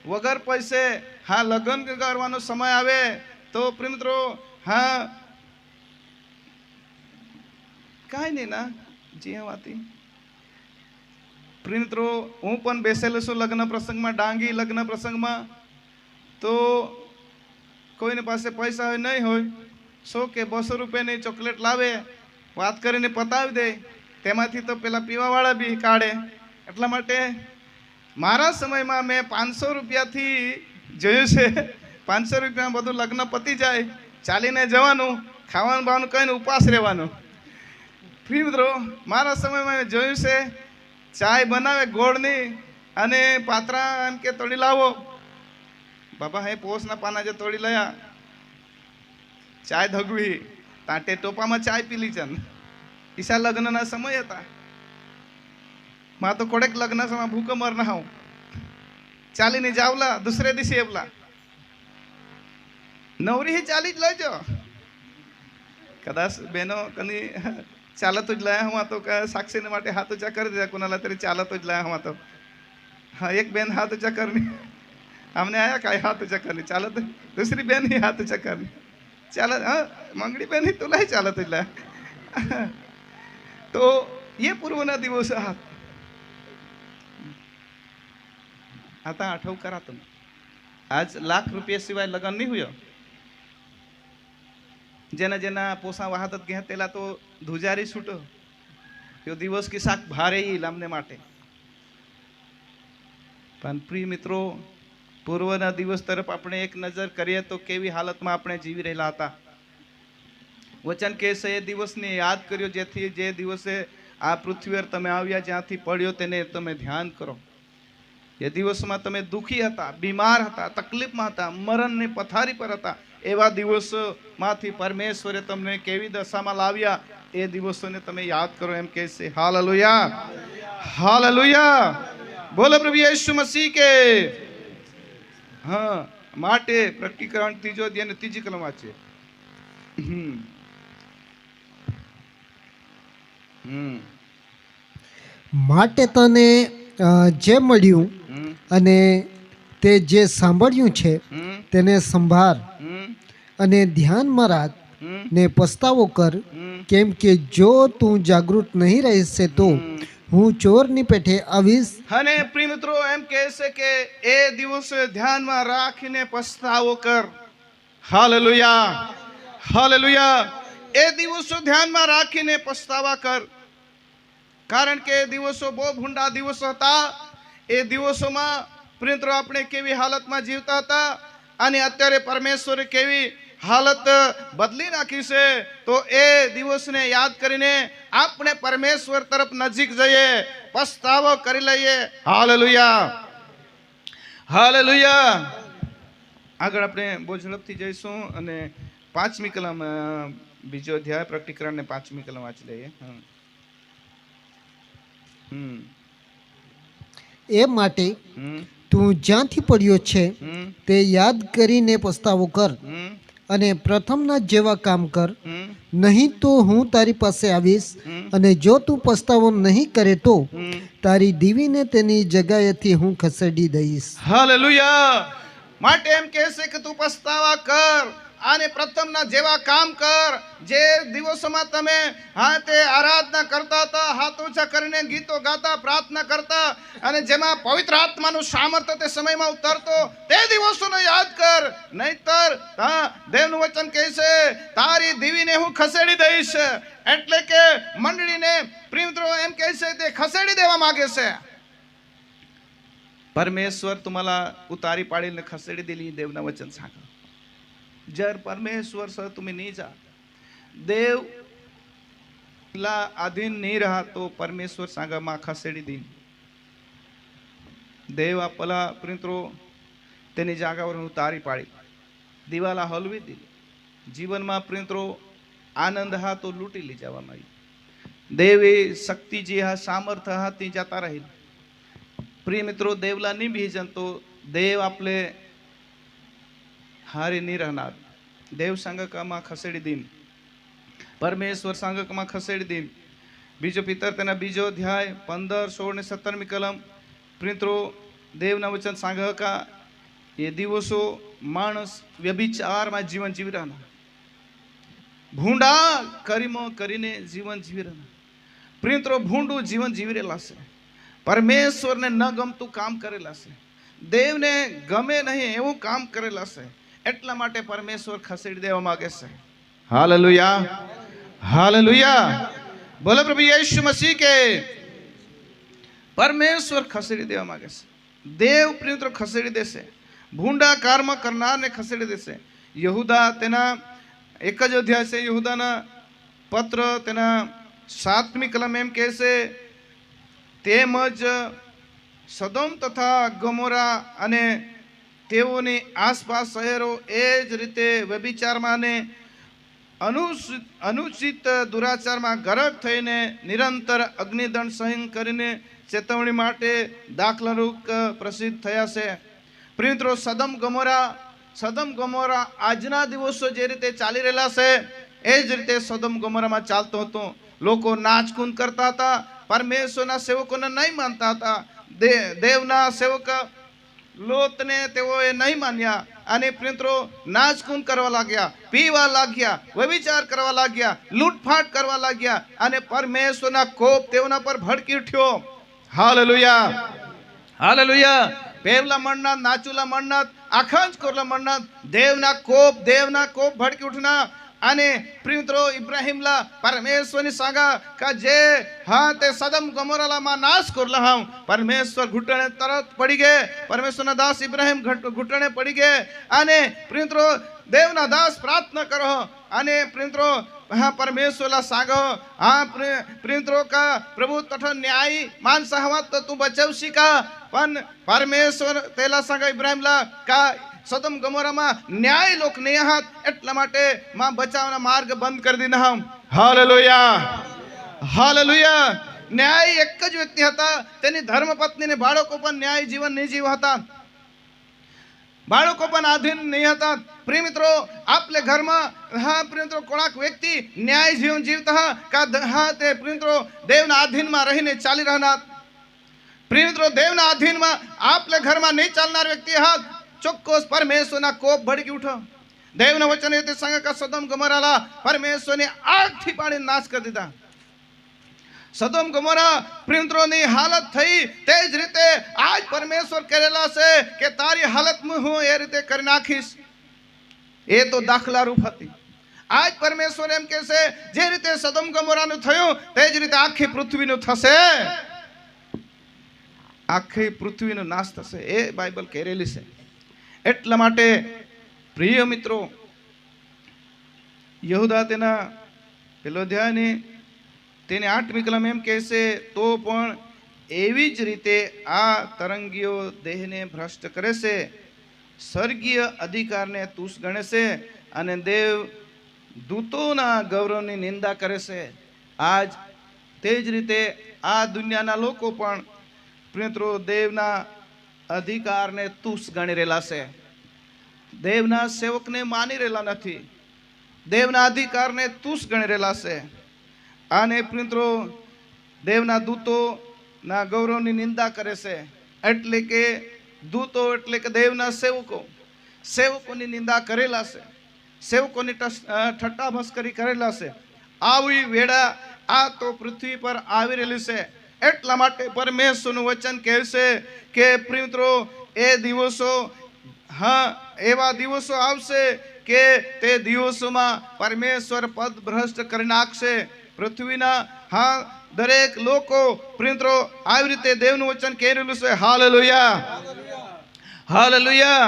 વગર પૈસે હા લગ્ન કરવાનો સમય આવે તો પ્રિયમિત્રો હા કાંઈ નહીં ના જે વાતી પ્રિયમિત્રો હું પણ બેસેલો છું લગ્ન પ્રસંગમાં ડાંગી લગ્ન પ્રસંગમાં તો કોઈને પાસે પૈસા હોય નહીં હોય 100 કે 200 રૂપિયાની ચોકલેટ લાવે વાત કરીને પતાવી દે તેમાંથી તો પેલા પીવાવાળા બી કાઢે એટલા માટે મારા સમયમાં મેં 500 રૂપિયાથી જોયું છે 500 રૂપિયામાં બધું લગ્ન પતી જાય ચાલીને જવાનું ખાવાનું બાવાનું કહીને ઉપવાસ રહેવાનું મિત્રો મારા સમયમાં મેં જોયું છે ચાય બનાવે ગોળની અને પાત્રા એમ કે તોડી લાવો બાબા હે પોસના પાના જે તોડી લયા ચાય ધગવી તાંટે ટોપામાં ચાય પી લીચન ઈશા લગ્નના સમય હતા માં તો કોડેક લગ્ન સમય ભૂખ મરના હું ચાલીને જાવલા દુસરે દિવસે એવલા નવરી ચાલી જ લેજો કદાચ બેનો કની ચાલત જ લાયા હું તો સાક્ષીને માટે હાથ ઊંચા કરી દીધા કોનાલા તરી ચાલત જ લાયા હું તો હા એક બેન હાથ ઊંચા કરની हमने आया का हाथ ऊंचा करनी चालत दूसरी बहन ही हाथ ऊंचा करनी चालत हाँ मंगड़ी बहन ही तुला ही चालत उजला तो ये पूर्वना दिवस आहात आता आठव करा तुम आज ₹1,00,000 सिवाय लग्न नहीं हुयो जेना जेना पोसा वाहतत घे तेला तो धुजारी छूटो, यो દિવસ की શાક ભારે ઈ લામને માટે પણ પ્રિય મિત્રો, પૂર્વના દિવસ તરફ આપણે એક નજર કરીએ તો કેવી હાલતમાં આપણે જીવી રહેલા હતા. વચન કહેશે એ દિવસને યાદ કર્યો જેથી જે દિવસે આ પૃથ્વી પર તમે આવ્યા, જ્યાંથી પડ્યો તેને તમે ધ્યાન કરો. એ દિવસમાં તમે દુઃખી હતા, બીમાર હતા, તકલીફમાં હતા, મરણની પથારી પર હતા. એવા દિવસોમાંથી પરમેશ્વરે તમને કેવી દશામાં લાવ્યા એ દિવસોને તમે યાદ કરો એમ કહેશે. હાલેલુયા, હાલેલુયા, બોલો પ્રભુ યેસુ મસીહ કે. હા, માટે પ્રકટીકરણ 3 અધ્યાય અને 3 કલમ વાંચે. માટે તને જે મળ્યું અને તે જે સાંભળ્યું છે તેને સંભાળ અને ધ્યાનમાં રાખ ને પસ્તાવો કર, કેમ કે જો તું જાગૃત નહીં રહેશે તો હું ચોરની પેઠે આવીશ. અને પ્રિય મિત્રો એમ કહે છે કે એ દિવસે ધ્યાનમાં રાખીને પસ્તાવો કર. Hallelujah, hallelujah. એ દિવસો ધ્યાનમાં રાખીને પસ્તાવા કર, કારણ કે એ દિવસો બહુ ભૂંડા દિવસો હતા. એ દિવસોમાં પ્રિય મિત્રો આપણે કેવી હાલતમાં જીવતા હતા અને અત્યારે પરમેશ્વરે કેવી હાલત બદલી નાખી છે. તો એ દિવસને યાદ કરીને આપણે પરમેશ્વર તરફ નજીક જઈએ, પસ્તાવો કરી લઈએ. Hallelujah, hallelujah. આગળ આપણે બહુ ઝડપથી જઈશું અને 5મી કલમ, બીજો અધ્યાય પ્રકટીકરણ ને 5મી કલમ વાંચી લઈએ. એ માટે તું જ્યાંથી પડ્યો છે તે યાદ કરીને પસ્તાવો કર અને પ્રથમના જેવા કામ કર, નહીં તો હું તારી પાસે આવીશ અને જો તું પસ્તાવો નહીં કરે તો તારી દીવીને તેની જગ્યાએથી હું ખસેડી દઈશ. હાલેલુયા. માટે એમ કહેશે કે તું પસ્તાવા કર અને પ્રથમના જેવા કામ કર. જે દિવસોમાં તમે તે આરાધના કરતા હતા, હાથ ઊંચા કરીને ગીતો ગાતા, પ્રાર્થના કરતા અને જેમાં પવિત્ર આત્માનું સામર્થ્ય તે સમયમાં ઉતરતો, તે દિવસોને યાદ કર. નહીતર દેવનું વચન કહે છે તારી દીવીને હું ખસેડી દઈશ. એટલે કે મંડળીને પ્રિય મિત્રો એમ કહે છે તે ખસેડી દેવા માંગે છે. परमेश्वर तुम्हाला उतारी पाडील खसेडी दिली. देवना वचन सांगा. जर परमेश्वर सर तुम्ही नहीं जा, देव ला अधीन नहीं रहा तो परमेश्वर सांगा मा खसेडी दिन. देव आपला प्रिंત્રો તેની જાગાवर ઉતારી પાડી, દિવાલા હલવી દીધી. જીવનમાં પ્રિંત્રો આનંદ હા તો લૂંટી લઈ જવામાં આવી. દેવી શક્તિ જે હા સામર્થ્ય હા તી જતા રહી. प्रिय मित्रों, देवला नहीं भेजन तो देव आपले हारे नहीं रहणार. देव सांगकमा खसेडी दिन, परमेश्वर सांगकमा खसेडी दिन. बीजो पितर तेना बीजो अध्याय 15, 16 ने 17મી कलम. प्रिंત્રો देवना वचन सांग का ये दिवसो माणस व्यभिचार में जीवन जीवी रहना, भूंडा करीमो करीने जीवन जीवी रहना. प्रिंત્રો भूंडू जीवन जीवी रहेला છે. परमेश्वर ने न गमतु काम करेला છે, देव ने गमे नहीं एवं काम करेला છે. એટલા માટે પરમેશ્વર ખસેડી દેવા માંગે છે. હાલેલુયા, હાલેલુયા, બોલો પ્રભુ યેસુ મસીહ કે. પરમેશ્વર ખસેડી દેવા માંગે છે. દેવ પ્રિય ખસેડી દેશે. ભૂંડા કર્મ કરનારને ખસેડી દેશે. યહૂદા તેના એક જ અધ્યાય છે, યહૂદાના પત્ર તેના 7મી કલમ એમ કહે છે, તેમજ સદોમ તથા ગમોરા અને તેઓની આસપાસ શહેરો એ જ રીતે વ્યભિચારમાં અને અનુચિત દુરાચારમાં ગરક થઈને નિરંતર અગ્નિદંડ સહન કરીને ચેતવણી માટે દાખલારૂપ પ્રસિદ્ધ થયા છે. પ્રિય સદમ ગમોરા આજના દિવસો જે રીતે ચાલી રહેલા છે એ જ રીતે સદમ ગમોરામાં ચાલતો હતો. લોકો નાચકૂન કરતા હતા, પરમેશ્વરના સેવકોને નહીં માનતા હતા. દેવના સેવક લોતને તેઓએ નહીં માન્યા અને પ્રિયો નાચકૂન કરવા લાગ્યા, પીવા લાગ્યા, વ્યભિચાર કરવા લાગ્યા, લૂંટફાટ કરવા લાગ્યા અને પરમેશ્વરના કોપ તેઓના પર ભડકી ઉઠ્યો. Hallelujah, hallelujah. પેવલા મણનાથ, નાચુલા મણનાથ, આખંજ કોરલા મણનાથ, દેવના કોપ ભડકી ઉઠના અને પ્રિયમિત્રો ઇબ્રાહિમલા પરમેશ્વરની सांगा का जे हाँ ते सदम गमोराला मा नाश करला हम परमेश्वर घुटणे तरत पड़ी गए परमेश्वरना दास इब्राहिम घुटणे पड़ी गए અને પ્રિયમિત્રો દેવના દાસ પ્રાર્થના કરો અને પ્રિયમિત્રો हाँ परमेश्वरला सांगो हाँ प्रियमित्रों का प्रभु तथा न्यायी मान सहमत तो तू बचवशी का पण परमेश्वर तेला सांगा इब्राहिमला का सदम गमोराમાં ન્યાય લોક નહીં આહાત એટલા માટે માં બચાવના માર્ગ બંધ કરી દીધા હમ હાલેલુયા હાલેલુયા ન્યાય એક જ વ્યક્તિ હતા તેની ધર્મપત્નીને બાળકો પર ન્યાય જીવન નહીં જીવ હતા બાળકો પણ આધીન નહીં હતા પ્રિય મિત્રો આપલે ઘરમાં હા પ્રિય મિત્રો કોણાક વ્યક્તિ ન્યાય જીવન જીવતા का હા તે પ્રિય મિત્રો દેવના આધીનમાં રહીને ચાલી રહેનાર પ્રિય મિત્રો દેવના આધીનમાં આપલે ઘરમાં નહીં ચાલનાર વ્યક્તિ હા ચોક્કસ પરમેશ્વરના કોપ ભડકી ઉઠો દેવના વચન એ સંગ का सदम गमोराला परमेश्वरने આગથી પાણી નાશ કરી દીધા સદોમ ગમોરા પ્રિયમિત્રોની હાલત થઈ તે જ રીતે આજ પરમેશ્વર કરેલા છે કે તારી હાલતમાં હું એ રીતે કરી નાખીશ એ તો દાખલા રૂપ હતી આજ પરમેશ્વર એમ કહેશે જે રીતે સદોમ ગમોરાનું થયું તે જ રીતે આખી પૃથ્વીનું થશે આખી પૃથ્વીનો નાશ થશે એ બાઇબલ કહેલી છે એટલા માટે પ્રિય મિત્રો યહૂદા તેના પેલો અધ્યાયને તેને 8મી કલમ એમ કહેશે તો પણ એવી જ રીતે આ તરંગીઓ દેહને ભ્રષ્ટ કરે છે સ્વર્ગીય અધિકારને તુચ્છ ગણે છે અને દેવ દૂતોના ગૌરવની નિંદા કરે છે આજ તે જ રીતે આ દુનિયાના લોકો પણ પ્રિયમિત્રો દેવના અધિકારને તુચ્છ ગણી રહેલા છે દેવના સેવકને માની રહેલા નથી દેવના અધિકારને તુચ્છ ગણી રહેલા છે અને પ્રિયમિત્રો દેવના દૂતોના ગૌરવની નિંદા કરે છે એટલે કે દૂતો એટલે કે દેવના સેવકોની નિંદા કરેલા છે સેવકોની ઠટ્ટા મસ્કરી કરેલા છે આવી વેળા આ તો પૃથ્વી પર આવી રહેલી છે એટલા માટે પરમેશ્વરનું વચન કહેશે કે પ્રિયમિત્રો એ દિવસો હા એવા દિવસો આવશે કે તે દિવસોમાં પરમેશ્વર પદ ભ્રષ્ટ કરી નાખશે પૃથ્વીના હા દરેક લોકો પ્રિયમિત્રો આવી રીતે દેવનું વચન કહી રહેલું છે હાલેલુયા હાલેલુયા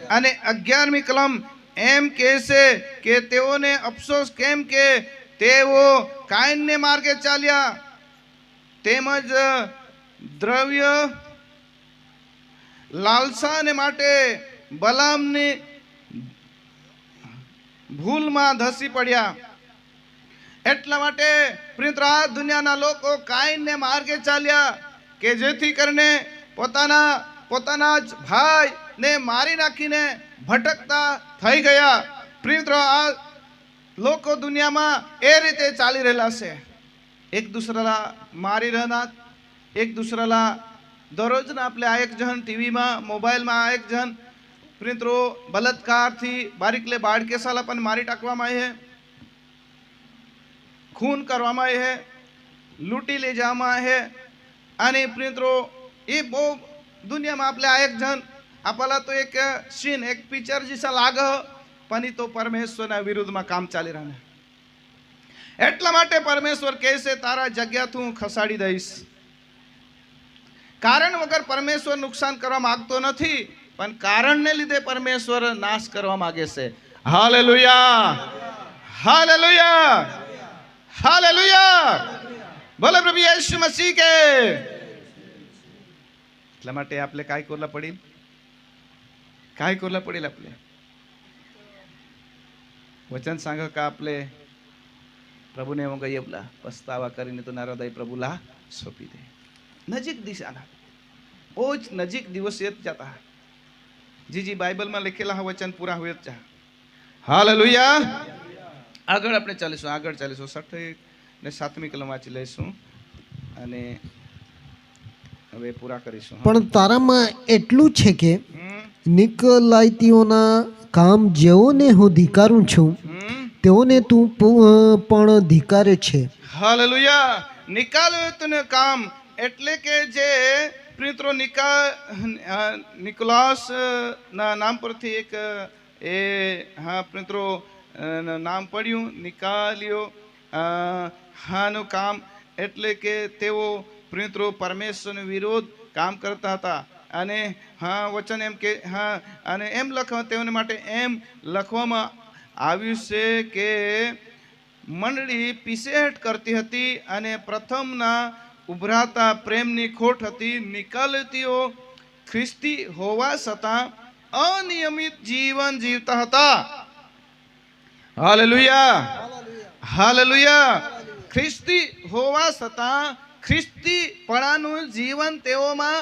અને 11મી કલમ એમ કહેશે કે તેઓને અફસોસ કેમ કે તેઓ કાયનને માર્ગે ચાલ્યા તેમજ દ્રવ્ય લાલસાને માટે બલામની ભૂલમાં ધસી પડ્યા એટલા માટે પ્રિયમિત્રો આ દુનિયાના લોકો કાયનને માર્ગે ચાલ્યા કે જેથી કરીને પોતાના જ ભાઈને મારી નાખીને ભટકતા થઈ ગયા પ્રિયમિત્રો આ લોકો દુનિયામાં એ રીતે ચાલી રહેલા છે એક દુસરાला મારી રહેનાર એક દુસરાला દરરોજના આપણે આ એક જણ ટીવીમાં મોબાઈલમાં આ એક જણ પ્રિયમિત્રો બલાત્કારથી બારીકલે બાળકેસાલા પણ મારી टाकવામાં આવી છે खून કરવામાં આવી છે લૂંટી લઈ જવામાં આવી છે અને પ્રિયમિત્રો એ બહુ દુનિયામાં આપણે આ એક જણ આપણા તો એક સીન એક પિક્ચર જેસા લાગે પણ એ તો પરમેશ્વરના વિરુદ્ધમાં કામ ચાલી રહ્યા એટલા માટે પરમેશ્વર કહે છે તારા જગ્યા તું ખસાડી દઈશ કારણ વગર પરમેશ્વર નુકસાન કરવા માંગતો નથી પણ કારણને લીધે પરમેશ્વર નાશ કરવા માંગે છે હાલેલુયા હાલેલુયા હાલેલુયા બોલો પ્રભુ યેશુ મસીહ કે એટલા માટે આપણે काय करला पडेल आपले वचन सांगा का आपले प्रभुने मग येवला पस्तावा કરીને તો ના હૃદય પ્રભુલા સોંપી દે નજીક દિશાના ઓજ નજીક દિવસ येत जाता जी બાઇબલમાં લખેલા વચન પૂરા હોય જ હાલેલુયા આગળ આપણે ચાલીશું 6 ને 7મી કલમ વાંચી લઈશું અને હવે પૂરા કરીશું પણ તારામાં એટલું છે કે નિકલાઈતીઓના કામ જેઓને હું ધિકારું છું તેઓને તું પણ ધિકારે છે હાલેલુયા નિકાલયુતનું કામ એટલે કે જે પ્રિયમિત્રો નિકોલાસ ના નામ પરથી એક એ હા પ્રિયમિત્રો નામ પડ્યું નિકાલ્યો હાનું કામ, એટલે કે તેઓ મિત્રો પરમેશ્વરનો વિરોધ કામ કરતા હતા. અને હા વચન એમ કે હા અને એમ લખવા તેઓને માટે એમ લખવામાં આવ્યું છે કે મંડળી પીછેહટ કરતી હતી અને પ્રથમના ઉભરાતા પ્રેમની ખોટ હતી. નિકાલતીઓ ખ્રિસ્તી હોવા છતાં અનિયમિત જીવન જીવતા હતા. Hallelujah, hallelujah. ખ્રિસ્તી હોવા છતાં ખ્રિસ્તીપણાનું જીવન તેઓમાં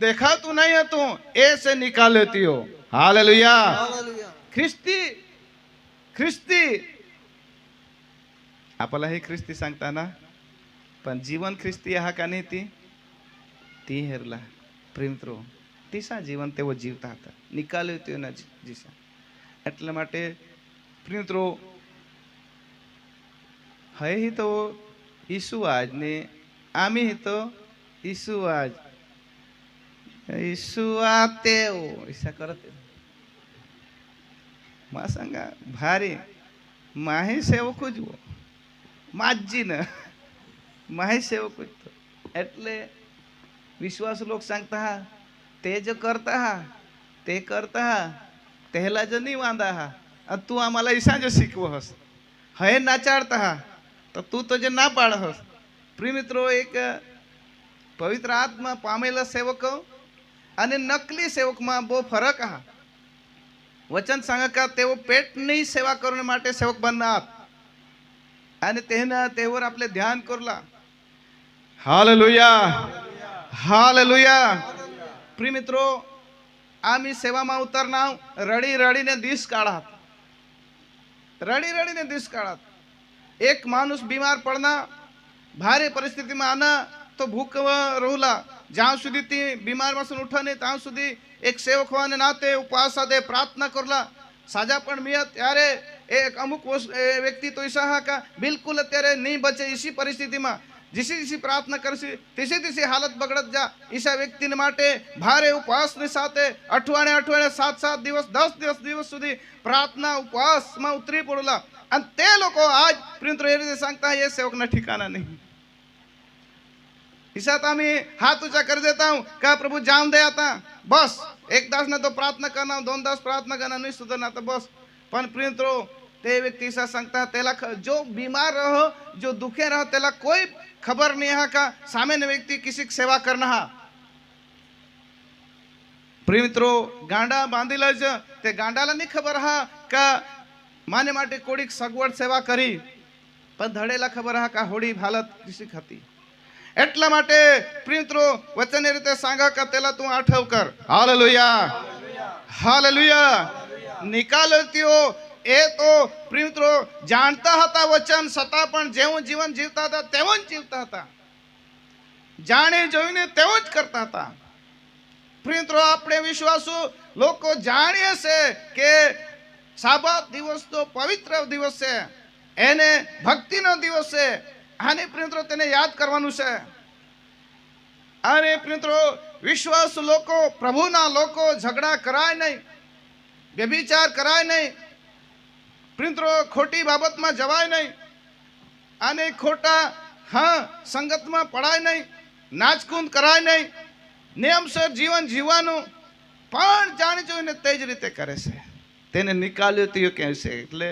દેખાતું નહીં હતું. એ છે નિકાલતીઓ. હાલેલુયા. ख्रिस्ती आपल्याला हे ख्रिस्ती सांगताना पण जीवन ख्रिस्ती हा का नाही ती हेरला પ્રેમિત્રો તીસા જીવન તેઓ જીવતા હતા. નિકાલતીઓના જીસા. એટલા માટે પ્રેમિત્રો હે તો ઈસુ આજ ને આમી તો ઈસુ આજ ઈસુ આतेव ઈસા करते मा सांगा भारी माही सेवक જ માજી ને માહી સેવક જ. એટલે વિશ્વાસ લોક सांगता हा ते जो करता हा ते करता हा तेला जो नहीं वांदा हा तू आम्हाला ईसा जो शिकवहस हे नाचाडता हा तर तू तो जो ना पाडहस. प्रिय मित्रो एक पवित्र आत्मा पामेला सेवक અને નકલી સેવકમાં બહુ ફરક હા. વચન सांगा का તેઓ પેટની સેવા કરવા માટે સેવક બનનાર અને તેवर आपले ध्यान करला. Hallelujah, hallelujah. प्रिय मित्रो आम्ही सेवाમાં उतरना रडी रडीने दिस काढात, रडी रडीने दिस काढात. एक माणूस बीमार पडना भारी परिस्थितीમાં आना तो भूक रहला જ્યાં સુધી ती बीमार पासून उठा नाही ત્યાં સુધી एक सेवक होवाने नाते उपवास साधे प्रार्थना करला साजा पण मिळत ત્યારે एक अमुक व्यक्ति तो ऐसा हा का बिल्कुल અત્યારે नहीं बचे इसी परिस्थितिમાં जिसी प्रार्थना करसी तिसी हालत बगड़त जा. ईसा व्यक्ति ने माटे भारे उपवास ने साथे अठवाड़े 7 દિવસ 10 દિવસ સુધી प्रार्थना उपवास में उतरी पड़ला. અને તે લોકો આજ પ્રિન્ત્ર એ રીતે सांगता ये सेवक ना ठिकाना नहीं. ईसा आम्ही हाथ ऊंचा कर देता हूँ क्या प्रभु जाम दे आता बस एक दास ना तो प्रार्थना करना 2 दास प्रार्थना करना नहीं सुधरना तो बस. पण प्रिंत्रो ते व्यक्ति ईसा सांगता तेला जो बीमार रहो जो दुखे रहो तेला कोई खबर नहीं है का सामान्य व्यक्ति किसी की सेवा करना हा. प्रिंत्रो गांडा बांधीला ज ते गांडाला नहीं खबर हा का माने माटे कोड़ी सगवड सेवा करी पण धड़ेला खबर हा का होड़ी हालत किसी खाती. એટલા માટે પ્રિયમિત્રો વચન એ રીતે सांगा का તેલા તું આઠવ કર. Hallelujah, hallelujah. નિકાલતીઓ એ તો પ્રિયમિત્રો જાણતા હતા વચન છતાં પણ જેવું જીવન જીવતા હતા તેવું જ જીવતા હતા. જાણે જોઈને તેવું જ કરતા હતા. પ્રિયત્રો આપણે વિશ્વાસુ લોકો જાણીએ છે કે સાબત દિવસ તો પવિત્ર દિવસ છે, એને ભક્તિનો દિવસ છે. આને પ્રિયત્રો તેને યાદ કરવાનું છે. અને પ્રિયત્રો વિશ્વાસ લોકો પ્રભુના લોકો ઝઘડા કરાય નહીં, વ્યભિચાર કરાય નહીં, પ્રિયત્રો ખોટી બાબતમાં જવાય નહીં અને ખોટા સંગતમાં પડાય નહીં, નાચકૂદ કરાય નહીં, નિયમસર જીવન જીવવાનું. પણ જાણી જોઈને તે જ રીતે કરે છે તેને નિકાલ્યો કહે છે. એટલે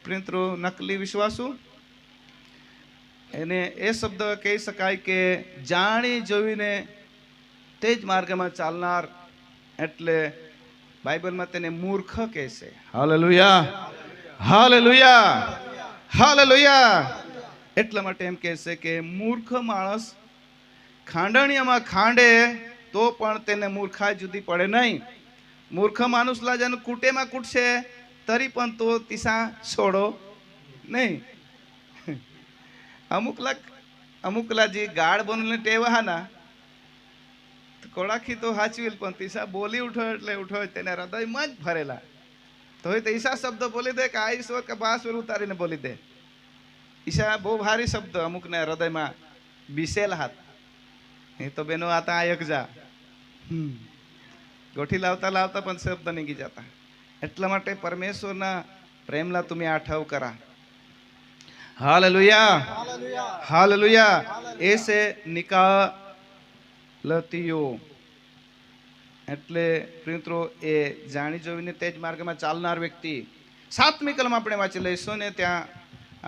પ્રિયત્રો નકલી વિશ્વાસુ એને એ શબ્દ કહી શકાય કે જાણી જોઈને તે જ માર્ગમાં ચાલનાર. એટલે બાઇબલમાં તેને મૂર્ખ કહે છે. Hallelujah, hallelujah, hallelujah. એટલા માટે એમ કહે છે કે મૂર્ખ માણસ ખાંડણીયામાં ખાંડે તો પણ તેને મૂર્ખાઈ જુદી પડે નહીં. મૂર્ખ માણસલા જેનું કૂટેમાં કૂટશે તરી પણ તો તીસા છોડો નહીં. અમુકલા જે ગાઢ બનીને ટેવા હા ના કોડાખી તો હાચવેલ પણ તીસા બોલી ઉઠો એટલે ઉઠો તેને હૃદયમાં જ ભરેલા તો એ ઈશા શબ્દ બોલી દે કે આ ઈશ્વર કે બાસુર ઉતારીને બોલી દે. ઈશા બહુ ભારી શબ્દ અમુકને હૃદયમાં બીસેલા હાથ એ તો બેનો આતા આયક જા ગોઠી લાવતા લાવતા પણ શબ્દ નીકળી જતા. એટલા માટે પરમેશ્વરના प्रेमला तुम्ही आठव करा. Hallelujah, hallelujah. ऐसे निकालतीयो એટલે મિત્રો એ જાણી જોઈને તે જ માર્ગમાં ચાલનાર વ્યક્તિ. 7મી કલમ આપણે વાંચી લઈશું ને ત્યાં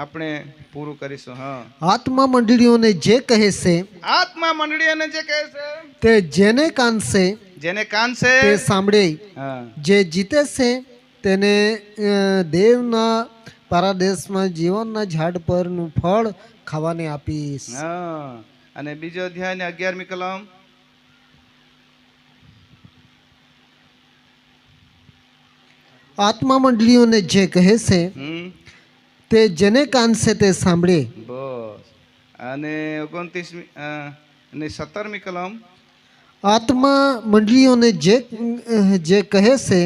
આપણે પૂરું કરીશું. હા, આત્મા મંડળીઓને જે કહે છે આત્મા મંડળીઓને જે કહે છે તે જેને કાન છે જેને કાન છે તે સાંભળે. હા, જે જીતે છે તેને દેવના પારાદેશમાં જીવનના ઝાડ પરનું ફળ ખાવાને આપીશ. હા. અને બીજો અધ્યાય ને 11મી કલમ. આત્મા મંડળીઓને જે કહે છે તે જેને કાન છે તે સાંભળે. બસ. અને 29મી અને 17મી કલમ. આત્મા મંડળીઓને જે કહે છે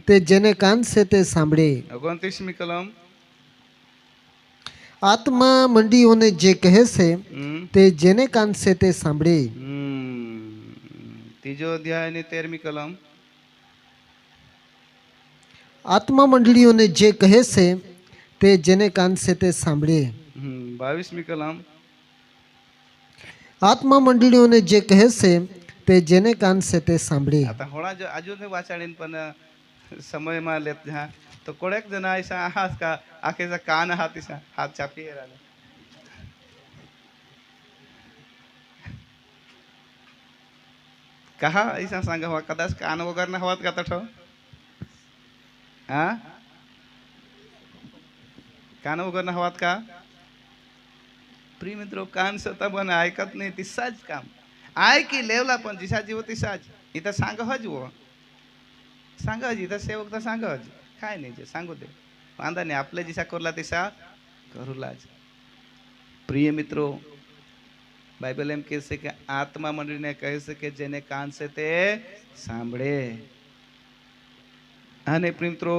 તે જેને કાન છે તે સાંભળે. 29મી કલમ. આત્મા મંડળીઓને જે કહે છે તે જેને કાન છે તે સાંભળે. ત્રીજો અધ્યાય ની 13મી કલમ. આત્મા મંડળીઓને જે કહે છે તે જેને કાન છે તે સાંભળે. 22મી કલમ. આત્મા મંડળીઓને જે કહે છે તે જેને કાન છે તે સાંભળે. आता होळा जो अजून वाचाडीन पण समयमा लेत हा तो कोडेक जण ऐसा हात का आखेचा कान हातीसा हात चापी राहिला. कहा ऐसा सांगा हवा कदाच कान वगैरे ना हवात का ठो. हा, कान वगैरे हवात का. प्रिय मित्रो, कान स्वतः पण ऐकत नाही तिसाच काम आय की लेवला पण जिसा जीव तिसाच इथं सांग हज वो सांग हज इथं सेवक तर सांग हज काय नाही जे सांगू दे वांदा नाही आपले जिसा करला तिसा करूलाच. प्रिय मित्रो, बाइबल एम કહે છે કે આત્મા મંડળીને કહે છે કે જેને કાન છે તે સાંભળે. અને પ્રિય મિત્રો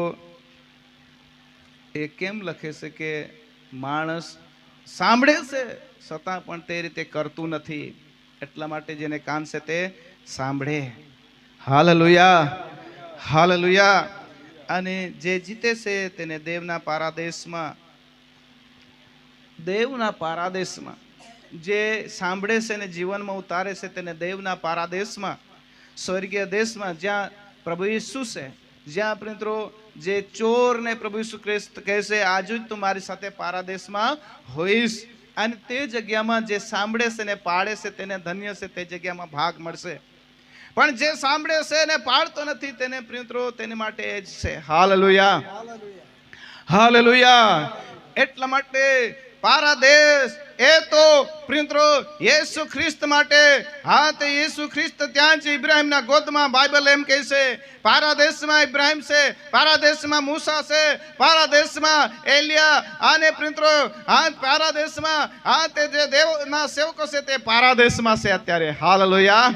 એ કેમ લખે છે કે માણસ સાંભળે છે છતાં પણ તે રીતે કરતું નથી. એટલા માટે જેને કાન છે તે સાંભળે. Hallelujah, hallelujah. અને જે જીતે છે તેને દેવના પારાદેશમાં જે સાંભળે છે ને જીવનમાં ઉતારે છે તેને દેવના પારાદેશમાં સ્વર્ગીય દેશમાં જ્યાં પ્રભુ ઈસુ છે, જ્યાં મિત્રો જે ચોરને પ્રભુ ઈસુ ખ્રિસ્ત કહે છે આજ જ તું મારી સાથે પારાદેશમાં હોઈશ. અને તે જગ્યામાં જે સાંભળે છે ને પાળે છે તેને ધન્ય છે, તે જગ્યામાં ભાગ મળશે. પણ જે સાંભળે છે ને પાળતો નથી તેને મિત્રો તેની માટે એ જ છે. Hallelujah, hallelujah. એટલા માટે પારાદેશ એ તો મિત્રો યેસુ ખ્રિસ્ત માટે. હા, તે યેસુ ખ્રિસ્ત ત્યાં છે ઇબ્રાહિમના ગોદમાં. બાઇબલ એમ કહે છે પારાદેશમાં ઇબ્રાહિમ છે, પારાદેશમાં મૂસા છે, પારાદેશમાં એલિયા અને મિત્રો હા પારાદેશમાં હા તે જે દેવના સેવકો છે તે પારાદેશમાં છે અત્યારે. Hallelujah,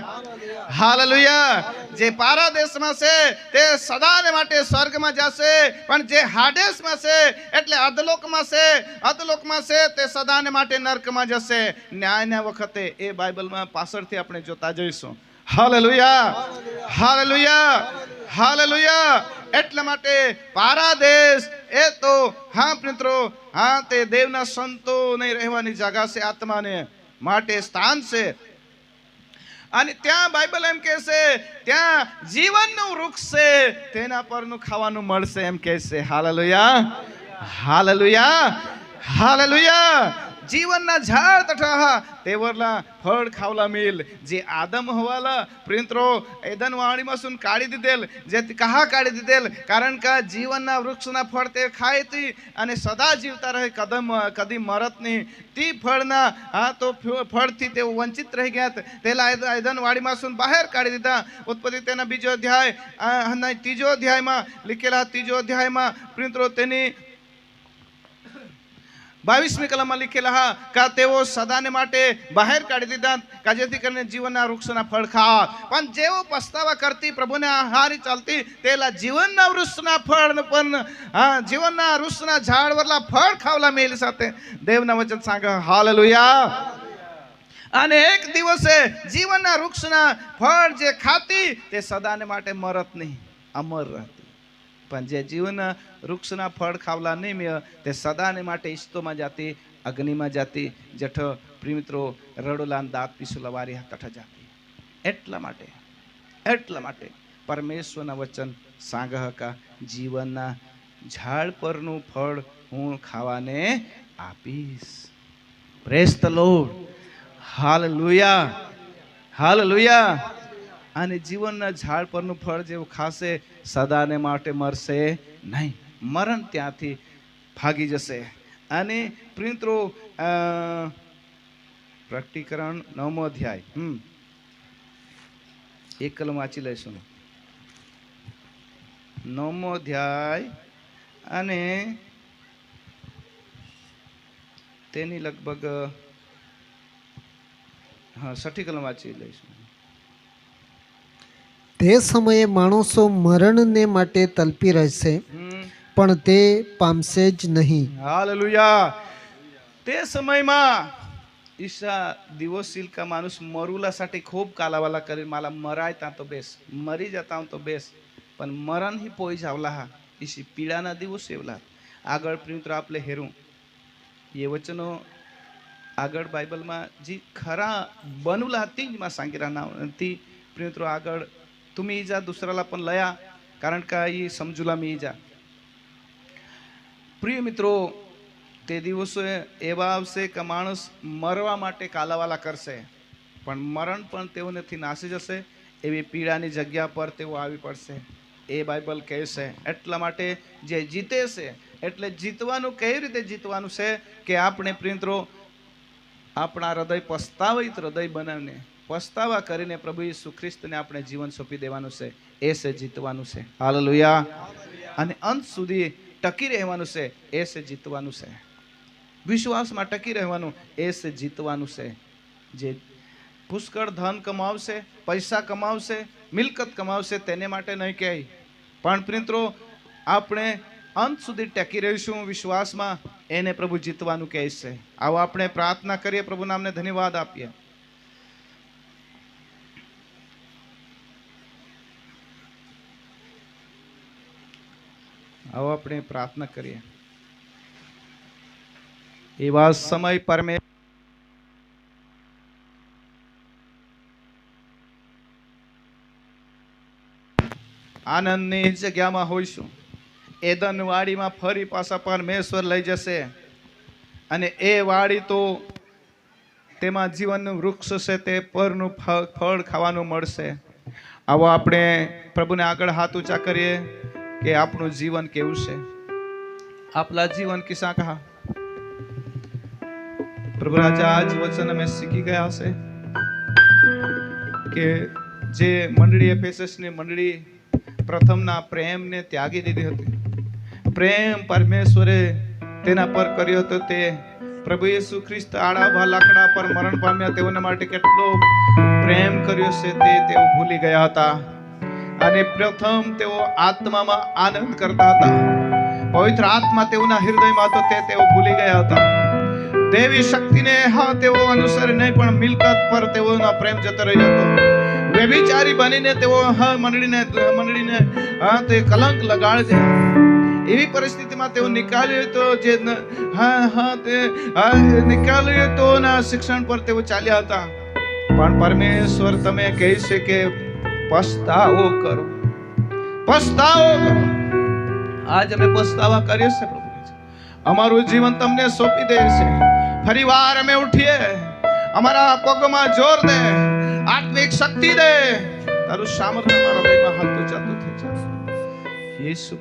hallelujah. જે પારાદેશમાં છે તે સદાને માટે સ્વર્ગમાં જશે, પણ જે હાડેશમાં છે એટલે અધલોકમાં છે, અધલોકમાં છે તે સદાને માટે નરકમાં જશે ન્યાયના વખતે. એ બાઇબલમાં પાછળથી આપણે જોતા જઈશું. Hallelujah, hallelujah, hallelujah. એટલા માટે પારાદેશ એ તો હા મિત્રો હા તે દેવના સંતોને રહેવાની જગા છે, આત્માને માટે સ્થાન છે. અને ત્યાં બાઇબલ એમ કહે છે ત્યાં જીવનનું વૃક્ષ છે, તેના પરનું ખાવાનું મળશે એમ કહે છે. Hallelujah, hallelujah, hallelujah. જીવનના ઝાડ તથા તેવરના ફળ ખાવલા મિલ. જે આદમ હવાલા પ્રિંત્રો એદન વાણીમાં કાઢી દીધેલ, જે કહા કાઢી દીધેલ કારણ કે જીવનના વૃક્ષના ફળ તે ખાય તી અને સદા જીવતા રહે, કદી મરત નહીં. તી ફળના હા તો ફળથી તેઓ વંચિત રહી ગયા. તેલા એદન વાડીમાં બહાર કાઢી દીધા. ઉત્પત્તિ તેના બીજો અધ્યાય ત્રીજો અધ્યાયમાં લીખેલા, ત્રીજો અધ્યાયમાં પ્રિંત્રો તેની 22મી કલમમાં લીખેલા કે તેઓ સદાને માટે બહાર કાઢી દીધા કે જેથી કરીને જીવનના વૃક્ષના ફળ ખાવા. પણ જેઓ પસ્તાવા કરતી પ્રભુને આહારી ચાલતી તેલા જીવનના વૃક્ષના ફળ પણ હા જીવનના વૃક્ષના ઝાડ વરલા ફળ ખાવલા મેલ સાથે દેવના વચન સાંગ. હાલેલુયા. અને એક દિવસે જીવનના વૃક્ષના ફળ જે ખાતી તે સદાને માટે મરત નહીં, અમર રહેતી. પણ જે જીવના વૃક્ષના ફળ ખાવલા નહીં મેં તે સદાને માટે ઈસ્તોમાં જાતી અગ્નિમાં જાતી જઠ પ્રિય મિત્રો રડોલાન દાંત પીસુલા વારી તઠ જાતી. એટલા માટે પરમેશ્વરના વચન સાંગહકા જીવનના ઝાડ પરનું ફળ હું ખાવાને આપીશ. Praise the lord. Hallelujah, hallelujah. અને જીવનના ઝાડ પરનું ફળ જેવું ખાશે સદાને માટે મરશે નહીં, મરણ ત્યાંથી ભાગી જશે. અને પ્રિય પ્રકટીકરણ 9મો અધ્યાય એક કલમ વાંચી લઈશું. 9મો અધ્યાય અને તેની લગભગ 6ઠી કલમ વાંચી લઈશું. તે સમયે માણસો મરણને માટે તલપી રહેશે, પણ તે પામશે જ નહીં. હાલેલુયા. તે સમયમાં ઈશા દિવસશીલ માણસ મરુલાसाठी खूप कालावाला करेल. मला मरायता तो बेस, मरी जाता तो बेस, पण मरण ही पोई जावला हा ઈશી પીડાના દિવસ એવલા. આગળ પ્રિય આપણે હેરું એ વચનો આગળ બાઇબલમાં જે ખરા બનુલા હતી જ માં सांगितलं ती પ્રિય આગળ तुम्ही जा दुसऱ्याला पण लया, कारण का ही समजूला मी जा. પ્રિય મિત્રો તે દિવસો એવા આવશે કે માણસ મરવા માટે કાલાવાલા કરશે, પણ મરણ પણ તેઓનેથી નાસી જશે. એવી પીડાની જગ્યા પર તેઓ આવી પડશે એ બાઇબલ કહે છે. એટલા માટે જે જીતે છે, એટલે જીતવાનું કેવી રીતે જીતવાનું છે કે આપણે પ્રિય આપણા હૃદય પસ્તાવિત હૃદય બનાવીને પસ્તાવા કરીને પ્રભુ ઈસુ ખ્રિસ્તને આપણે જીવન સોંપી દેવાનું છે. એ છે જીતવાનું છે. હાલેલુયા. અને અંત સુધી ટકી રહેવાનું છે. એ છે જીતવાનું છે. વિશ્વાસમાં ટકી રહેવાનું, એ છે જીતવાનું છે. જે પુષ્કળ ધન કમાવશે, પૈસા કમાવશે, મિલકત કમાવશે તેને માટે નહીં કહે, પણ પ્રિય આપણે અંત સુધી ટકી રહીશું વિશ્વાસમાં, એને પ્રભુ જીતવાનું કહે છે. આવો આપણે પ્રાર્થના કરીએ, પ્રભુ નામને ધન્યવાદ આપીએ. આવો આપણે પ્રાર્થના કરીએ. એવા સમય પરમે આનંદની જગ્યામાં હોઈશું. એદન વાડીમાં ફરી પાછા પરમેશ્વર લઈ જશે, અને એ વાડી તો તેમાં જીવનનું વૃક્ષ છે, તે પરનું ફળ ખાવાનું મળશે. આવો આપણે પ્રભુને આગળ હાથ ઊંચા કરીએ કે આપણું જીવન કેવું છે. આપલા જીવન કિસ્સા કહા પ્રભુ રાજા આજ વચન અમે શીખી ગયા છે કે જે મંડળી એફેસસની મંડળી પ્રથમના પ્રેમને ત્યાગી દીધી હતી. પ્રેમ પરમેશ્વરે તેના પર કર્યો હતો. તે પ્રભુ ઈસુ ખ્રિસ્ત આડા લાકડા પર મરણ પામ્યા, તેઓના માટે કેટલો પ્રેમ કર્યો છે તે તેઓ ભૂલી ગયા હતા. અને પ્રથમ તેઓ આત્મામાં આનંદ કરતા હતા. પવિત્ર આત્મા તેઓના હૃદયમાં હતો, તે તેઓ ભૂલી ગયા હતા. દેવી શક્તિને તેઓ અનુસરે નહીં, પણ મિલકત પર તેઓનો પ્રેમ જતો રહ્યો હતો. વ્યભિચારી બનીને તેઓ મંડળીને તે કલંક લગાડે. એવી પરિસ્થિતિમાં તેઓ નીકાળ્યો તો જે નીકાળ્યો તો ના શિક્ષણ પર તેઓ ચાલ્યા હતા. પણ પરમેશ્વર તમે કહે છે કે પસ્તાવો કરો, પસ્તાવો કરો. આજ અમે પસ્તાવા કરીએ છીએ પ્રભુ. અમારું જીવન તમને સોંપી દે છે. ફરી વાર અમે ઉઠીએ, અમારા પગમાં જોર દે, આત્મિક શક્તિ દે. તારું સામર્થ્ય અમારા હૃદયમાં હાલતું ચાલતું થઈ જાય. યેસુ